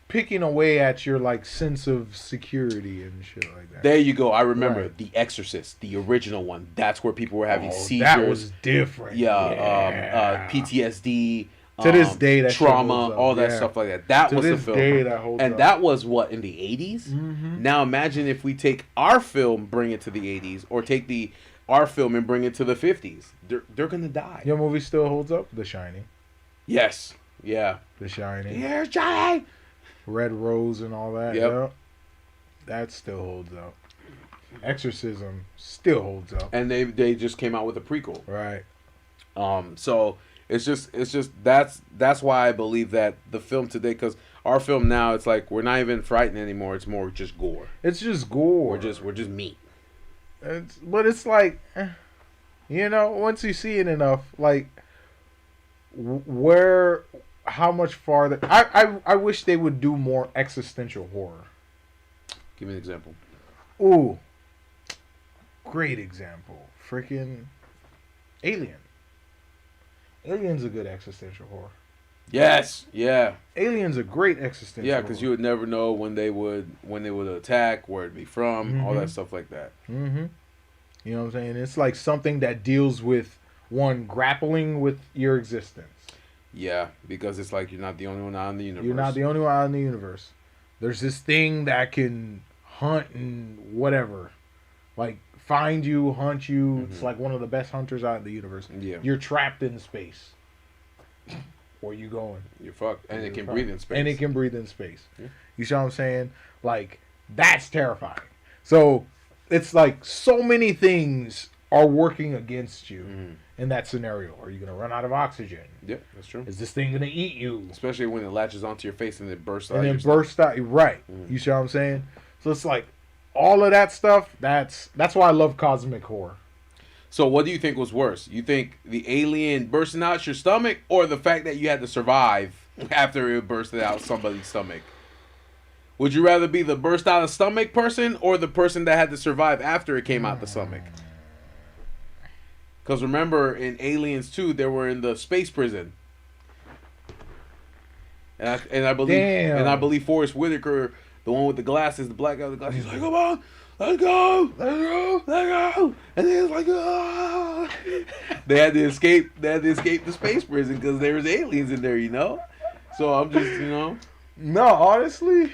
picking away at your like sense of security and shit like that. There you go. I remember The Exorcist, the original one. That's where people were having seizures. That was different. Yeah. PTSD. To this day, that trauma, all that stuff like that. That was the film. And that was what, in the 80s? Mm-hmm. Now imagine if we take our film, bring it to the 80s, or take our film and bring it to the 50s. They're gonna die. Your movie still holds up. The Shining. Yes. Yeah. The Shining. Here's Johnny. Red Rose and all that. Yep. Yeah. That still holds up. Exorcism still holds up. And they just came out with a prequel. Right. So it's just that's why I believe that the film today, because our film now, it's like we're not even frightened anymore. It's more just gore. It's just gore. We're just meat. But it's like, once you see it enough, like how much farther? I wish they would do more existential horror. Give me an example. Ooh, great example. Freaking Alien. Alien's a good existential horror. Yes, yeah. Alien's a great existential. Yeah, because you would never know when they would attack, where it'd be from, all that stuff like that. Mm-hmm. You know what I'm saying? It's like something that deals with grappling with your existence. Yeah, because it's like you're not the only one out in the universe. You're not the only one out in the universe. There's this thing that can hunt and whatever, like find you, hunt you. Mm-hmm. It's like one of the best hunters out in the universe. Yeah. You're trapped in space. Where you going? You're fucked. And it can breathe in space. And it can breathe in space. Yeah. You see what I'm saying? Like, that's terrifying. So, it's like so many things are working against you in that scenario. Are you going to run out of oxygen? Yep, that's true. Is this thing going to eat you? Especially when it latches onto your face and it bursts out. And it bursts out. Right. You see what I'm saying? So, it's like all of that stuff, that's why I love cosmic horror. So what do you think was worse? You think the alien bursting out your stomach, or the fact that you had to survive after it bursted out somebody's stomach? Would you rather be the burst out of stomach person, or the person that had to survive after it came out the stomach? Because remember, in Aliens 2, they were in the space prison. And I believe Forrest Whitaker, the one with the glasses, the black guy with the glasses, he's like, come on. Let's go! And then it's like, ah! They had to escape the space prison because there was aliens in there, So I'm just, No, honestly,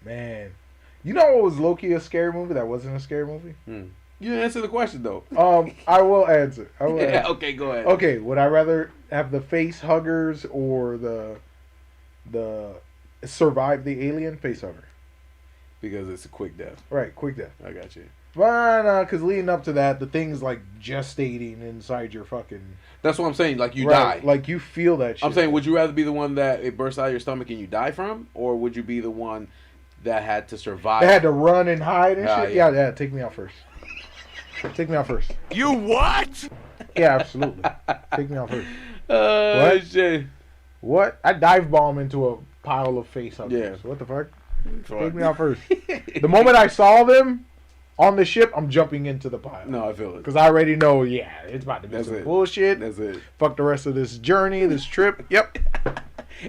man, you know what was low-key a scary movie that wasn't a scary movie? You didn't answer the question though. I will answer. Answer. Okay, go ahead. Okay, would I rather have the face huggers or the survive the alien face hugger? Because it's a quick death. Right, quick death. I got you. But because leading up to that, the thing's like gestating inside your fucking... That's what I'm saying. Like you die. Like you feel that shit. I'm saying, would you rather be the one that it bursts out of your stomach and you die from? Or would you be the one that had to survive? They had to run and hide and shit? Yeah. Yeah, take me out first. Take me out first. You what? Yeah, absolutely. Take me out first. What? Shit. What? I dive bomb into a pile of face huggers. Yeah. What the fuck? Take me out first. The moment I saw them on the ship, I'm jumping into the pile. No, I feel it. Because I already know, it's about to be some bullshit. That's it. Fuck the rest of this journey, this trip. Yep.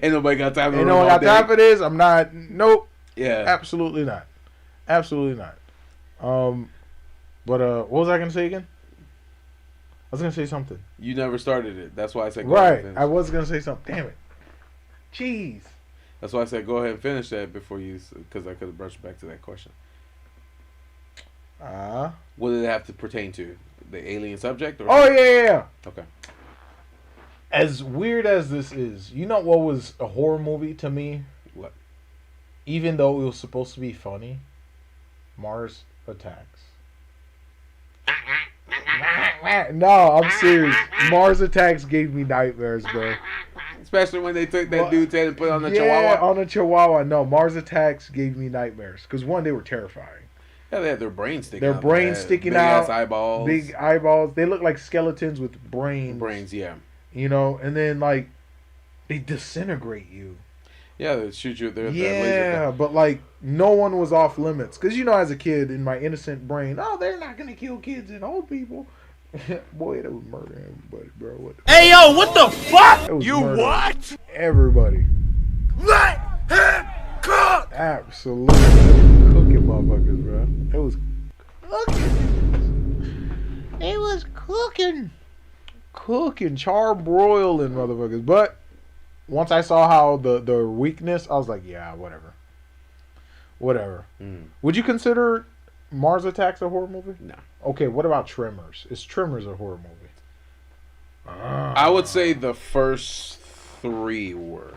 Ain't nobody got time for this. I'm not. Nope. Yeah. Absolutely not. Absolutely not. But what was I going to say again? I was going to say something. You never started it. That's why I said go ahead and finish. I was going to say something. Damn it. Jeez. That's why I said go ahead and finish that before you, because I could have brushed back to that question. What did it have to pertain to? The alien subject? Or yeah. Okay. As weird as this is, you know what was a horror movie to me? What? Even though it was supposed to be funny, Mars Attacks. No, I'm serious. Mars Attacks gave me nightmares, bro. Especially when they took that dude's head and put it on the Yeah, chihuahua. on a chihuahua. No, Mars Attacks gave me nightmares. Because one, they were terrifying. Yeah, they had their brains sticking Their out. brains sticking big out. Ass eyeballs. Big eyeballs. They look like skeletons with brains. Brains, yeah. You know, and then, like, they disintegrate you. Yeah, they shoot you. They're Yeah, but, like, no one was off limits. Because, you know, as a kid, in my innocent brain, oh, they're not going to kill kids and old people. Boy, that was murdering everybody, bro. What the Hey, yo, what the fuck? You what? Everybody. Let him cook! Absolutely. Cooking motherfuckers, bro. It was cooking. It was cooking. Cooking, charbroiling motherfuckers. But once I saw how the weakness, I was like, yeah, whatever. Whatever. Would you consider Mars Attacks a horror movie? No. Okay, what about Tremors? Is Tremors a horror movie? I would say the first 3 were,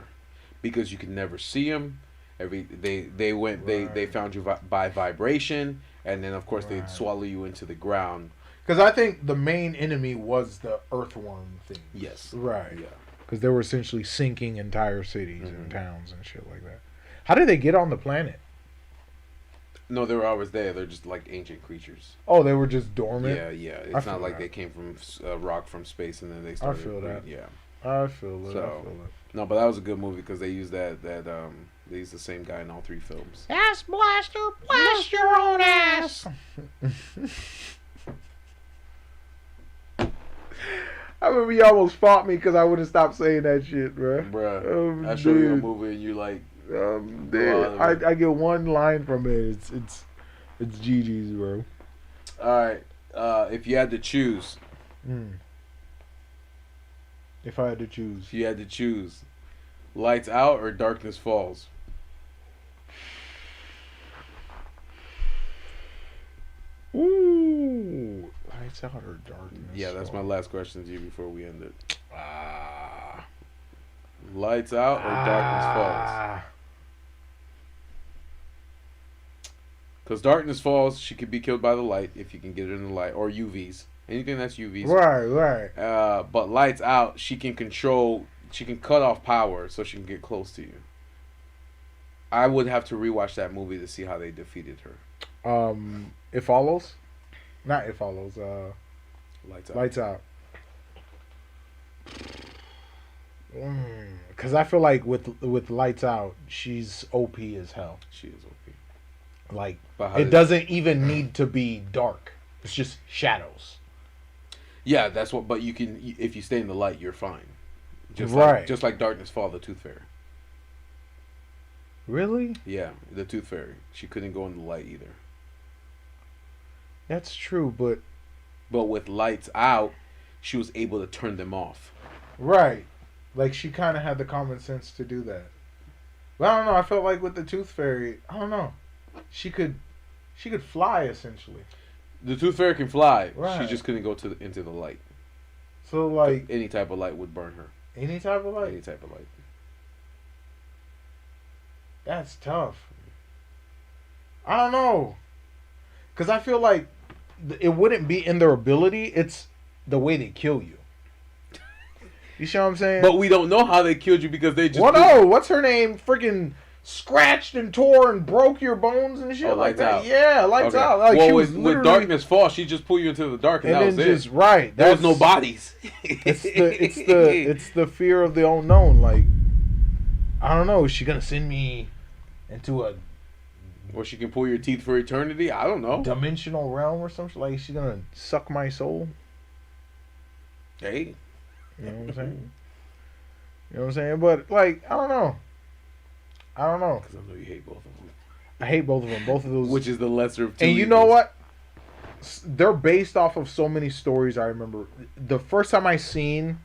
because you could never see them. They found you by vibration, and then of course they'd swallow you into the ground. Because I think the main enemy was the earthworm thing. Yes. Right. Yeah. Because they were essentially sinking entire cities and towns and shit like that. How did they get on the planet? No, they were always there. They're just like ancient creatures. Oh, they were just dormant? Yeah. It's not like they came from rock from space and then they started. I feel that. Yeah. I feel it. So, no, but that was a good movie because they used they used the same guy in all 3 films. Ass blaster, blast your own ass. I remember you almost fought me because I wouldn't stop saying that shit, bro. Bruh, I showed you a movie and you like. I get one line from it. It's GG's, bro. All right. If you had to choose. If I had to choose. If you had to choose, Lights Out or Darkness Falls. Ooh, Lights Out or Darkness? Yeah, that's my last question to you before we end it. Lights Out or Darkness Falls? Because Darkness Falls, she could be killed by the light if you can get her in the light, or UVs. Anything that's UVs. Right. But Lights Out, she can cut off power so she can get close to you. I would have to rewatch that movie to see how they defeated her. It Follows? Not It Follows. Lights Out. Because I feel like with Lights Out, she's OP as hell. She is OP. Like, it doesn't even need to be dark. It's just shadows. Yeah, that's what. But you can, if you stay in the light, you're fine. Just like Darkness Fall, the Tooth Fairy. Really? Yeah, the Tooth Fairy. She couldn't go in the light either. That's true, but with Lights Out, she was able to turn them off. Right. Like, she kind of had the common sense to do that. But I don't know. I felt like with the Tooth Fairy, I don't know. She could fly, essentially. The Tooth Fairy can fly. Right. She just couldn't go into the light. So, like, any type of light would burn her. Any type of light? Any type of light. That's tough. I don't know. Because I feel like it wouldn't be in their ability. It's the way they kill you. You see what I'm saying? But we don't know how they killed you because they just... Well, no. What's her name? Freaking scratched and tore and broke your bones and shit like that. Out. Yeah, Lights Out. Like, well, with Darkness Fall, she just pulled you into the dark and that was it. Right. There was no bodies. It's the fear of the unknown. Like, I don't know. Is she gonna send me into a... Or she can pull your teeth for eternity? I don't know. Dimensional realm or something? Like, she's gonna suck my soul? Hey. You know what I'm saying? You know what I'm saying? But, like, I don't know. Because I know you hate both of them. I hate both of them. Both of those. Which is the lesser of two And you evils. know what? They're based off of so many stories I remember. The first time I seen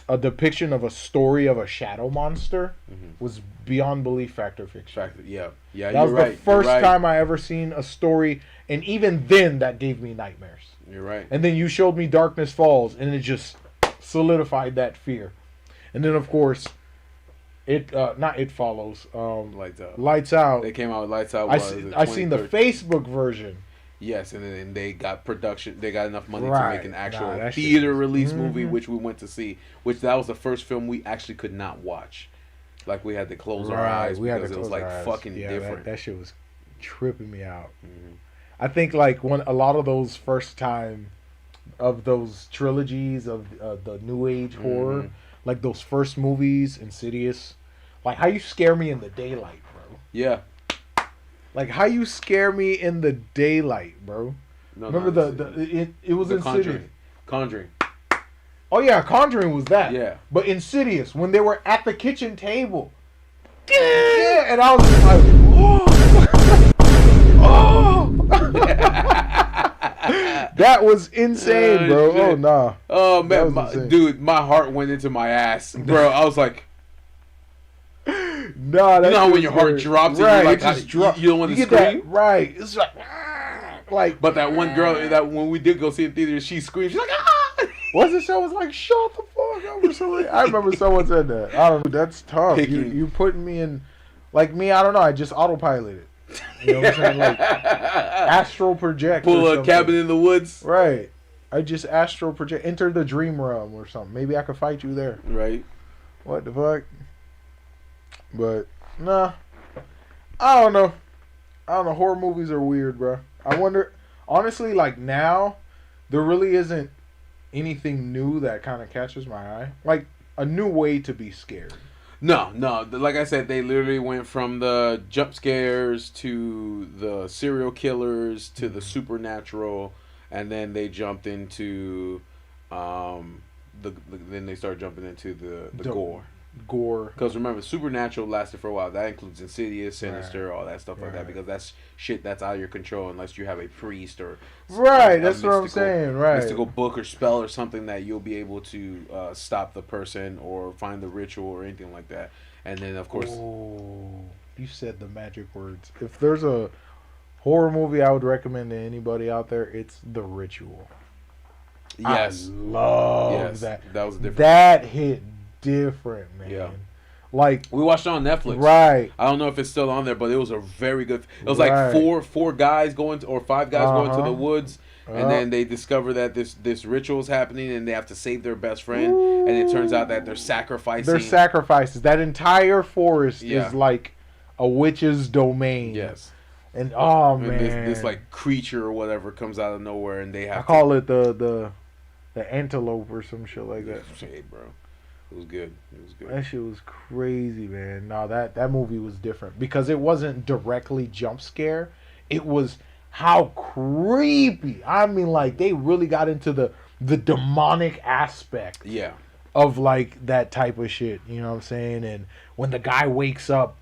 a depiction of a story of a shadow monster was beyond belief factor fiction. Yeah, that was right. the first time I ever seen a story, and even then, that gave me nightmares. You're right. And then you showed me Darkness Falls, and it just solidified that fear. And then of course, not It Follows. Lights Out. Lights Out. They came out with Lights Out. I seen the Facebook version. Yes, and then they got production. They got enough money to Right. make an actual Nah, theater release movie, which we went to see. Which that was the first film we actually could not watch. Like we had to close our eyes because it was like fucking different. That shit was tripping me out. Mhm. I think like when a lot of those first time of those trilogies of the new age horror, like those first movies, Insidious, like how you scare me in the daylight, bro. Yeah. Like how you scare me in the daylight, bro. No, Remember it was the Insidious. Conjuring. Oh yeah, Conjuring was that. Yeah. But Insidious, when they were at the kitchen table. Yeah, and I was just like, oh. That was insane, bro. Shit. Oh nah. Oh man, dude, my heart went into my ass, bro. I was like, nah. You know how when your heart drops, right? And you're like, it just drops. You don't want to get scream, that, right? It's like. But that one girl, that when we did go see it in theater, she screamed. She's like, ah! What's the show? Was like, shut the fuck up or something. I remember someone said that. I don't know. That's tough. You putting me in, like me. I don't know. I just autopiloted. You know what I'm saying? Like astral project. Pull a cabin in the woods. Right. I just astral project. Enter the dream realm or something. Maybe I could fight you there. Right. What the fuck? But nah. I don't know. Horror movies are weird, bro. I wonder. Honestly, like now, there really isn't anything new that kind of catches my eye. Like a new way to be scared. No. Like I said, they literally went from the jump scares to the serial killers to the supernatural, and then they jumped into, then they started jumping into the gore. Gore. Because remember, supernatural lasted for a while. That includes Insidious, Sinister, Right. all that stuff like that. Because that's shit that's out of your control unless you have a priest or Right. a That's what I'm saying. Right. mystical book or spell or something that you'll be able to stop the person or find the ritual or anything like that. And then of course, Oh, you said the magic words. If there's a horror movie I would recommend to anybody out there, it's The Ritual. yes, I love that. That was different. That hit different, man. Yeah. Like We watched it on Netflix. right. I don't know if it's still on there, but it was a very good. It was Right. like four guys going or five guys going to the Uh-huh. woods, and then they discover that this ritual is happening, and they have to save their best friend. And it turns out that they're sacrificing. Their sacrifices. That entire forest Yeah. is like a witch's domain. Yes. And oh And man, this like creature or whatever comes out of nowhere, and they have I call it the antelope or some shit like that. Hey, bro. It was good. It was good. That shit was crazy, man. No, that movie was different because it wasn't directly jump scare. It was how creepy. I mean, like they really got into the demonic aspect Yeah. of like that type of shit. You know what I'm saying? And when the guy wakes up,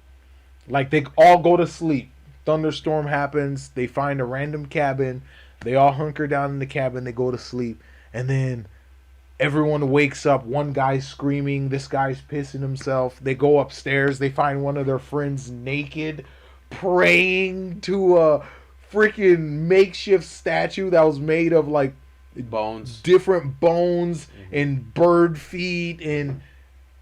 like they all go to sleep. Thunderstorm happens. They find a random cabin. They all hunker down in the cabin. They go to sleep, and then everyone wakes up. One guy's screaming. This guy's pissing himself. They go upstairs. They find one of their friends naked, praying to a freaking makeshift statue that was made of like Bones. different bones and bird feet. And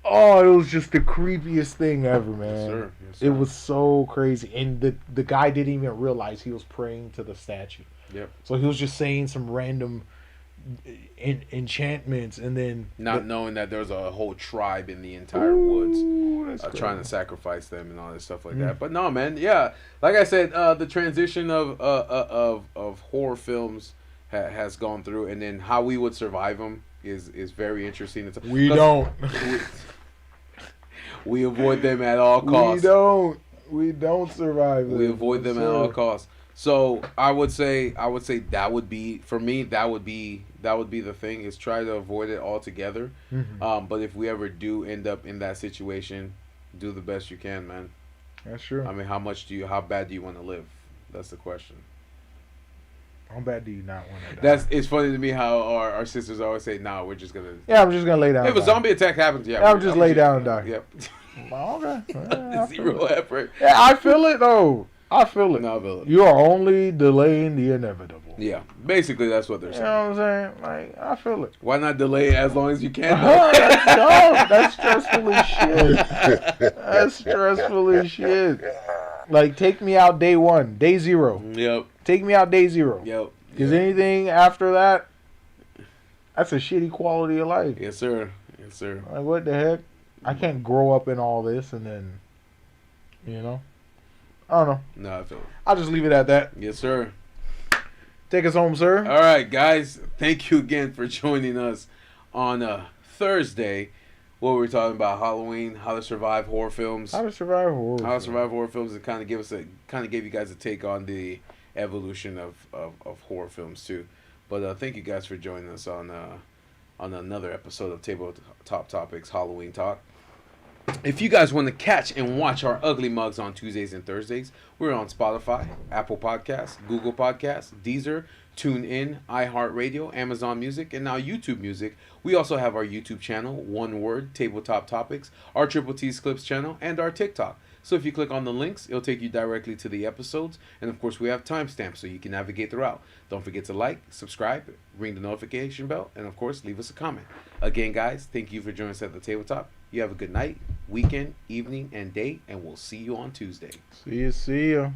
oh, it was just the creepiest thing ever, man. Yes, sir. Yes, sir. It was so crazy. And the guy didn't even realize he was praying to the statue. Yep. So he was just saying some random enchantments, and then Not knowing that there's a whole tribe in the entire woods that's trying to sacrifice them and all this stuff like that. But no, man, yeah, like I said, the transition of horror films has gone through, and then how we would survive them is very interesting. We don't. We avoid them at all costs. We don't survive them. We avoid them at all costs. So I would say that would be, for me, that would be the thing, is try to avoid it altogether. Mm-hmm. But if we ever do end up in that situation, do the best you can, man. That's true. I mean, how bad do you want to live? That's the question. How bad do you not want to die? It's funny to me how our sisters always say, "Nah, we're just gonna." Yeah, I'm just gonna lay down. If and a die. zombie attack happens, I'll just lay down and die. Yep. Okay. Yeah, I feel Zero it. effort. Yeah, I feel it though. I feel it. No, I feel it. You are only delaying the inevitable. Yeah, basically that's what they're You saying. know what I'm saying? Like, I feel it. Why not delay it as long as you can? That's dumb. That's stressful as shit. That's stressful as shit. Like, take me out day 1, day 0. Yep. Take me out day 0. Yep. Because anything after that, that's a shitty quality of life. Yes, sir. Yes, sir. Like, what the heck? I can't grow up in all this and then, you know? I don't know. No, I feel it. I'll just leave it at that. Yes, sir. Take us home, sir. All right, guys. Thank you again for joining us on Thursday. What were we talking about? Halloween, how to survive horror films. How to survive horror. How to survive horror films, and kind of gave you guys a take on the evolution of horror films too. But thank you guys for joining us on another episode of Tabletop Topics Halloween Talk. If you guys want to catch and watch our ugly mugs on Tuesdays and Thursdays, we're on Spotify, Apple Podcasts, Google Podcasts, Deezer, TuneIn, iHeartRadio, Amazon Music, and now YouTube Music. We also have our YouTube channel, One Word, Tabletop Topics, our Triple T's Clips channel, and our TikTok. So if you click on the links, it'll take you directly to the episodes. And of course, we have timestamps so you can navigate throughout. Don't forget to like, subscribe, ring the notification bell, and of course, leave us a comment. Again, guys, thank you for joining us at the Tabletop. You have a good night, weekend, evening, and day, and we'll see you on Tuesday. See ya.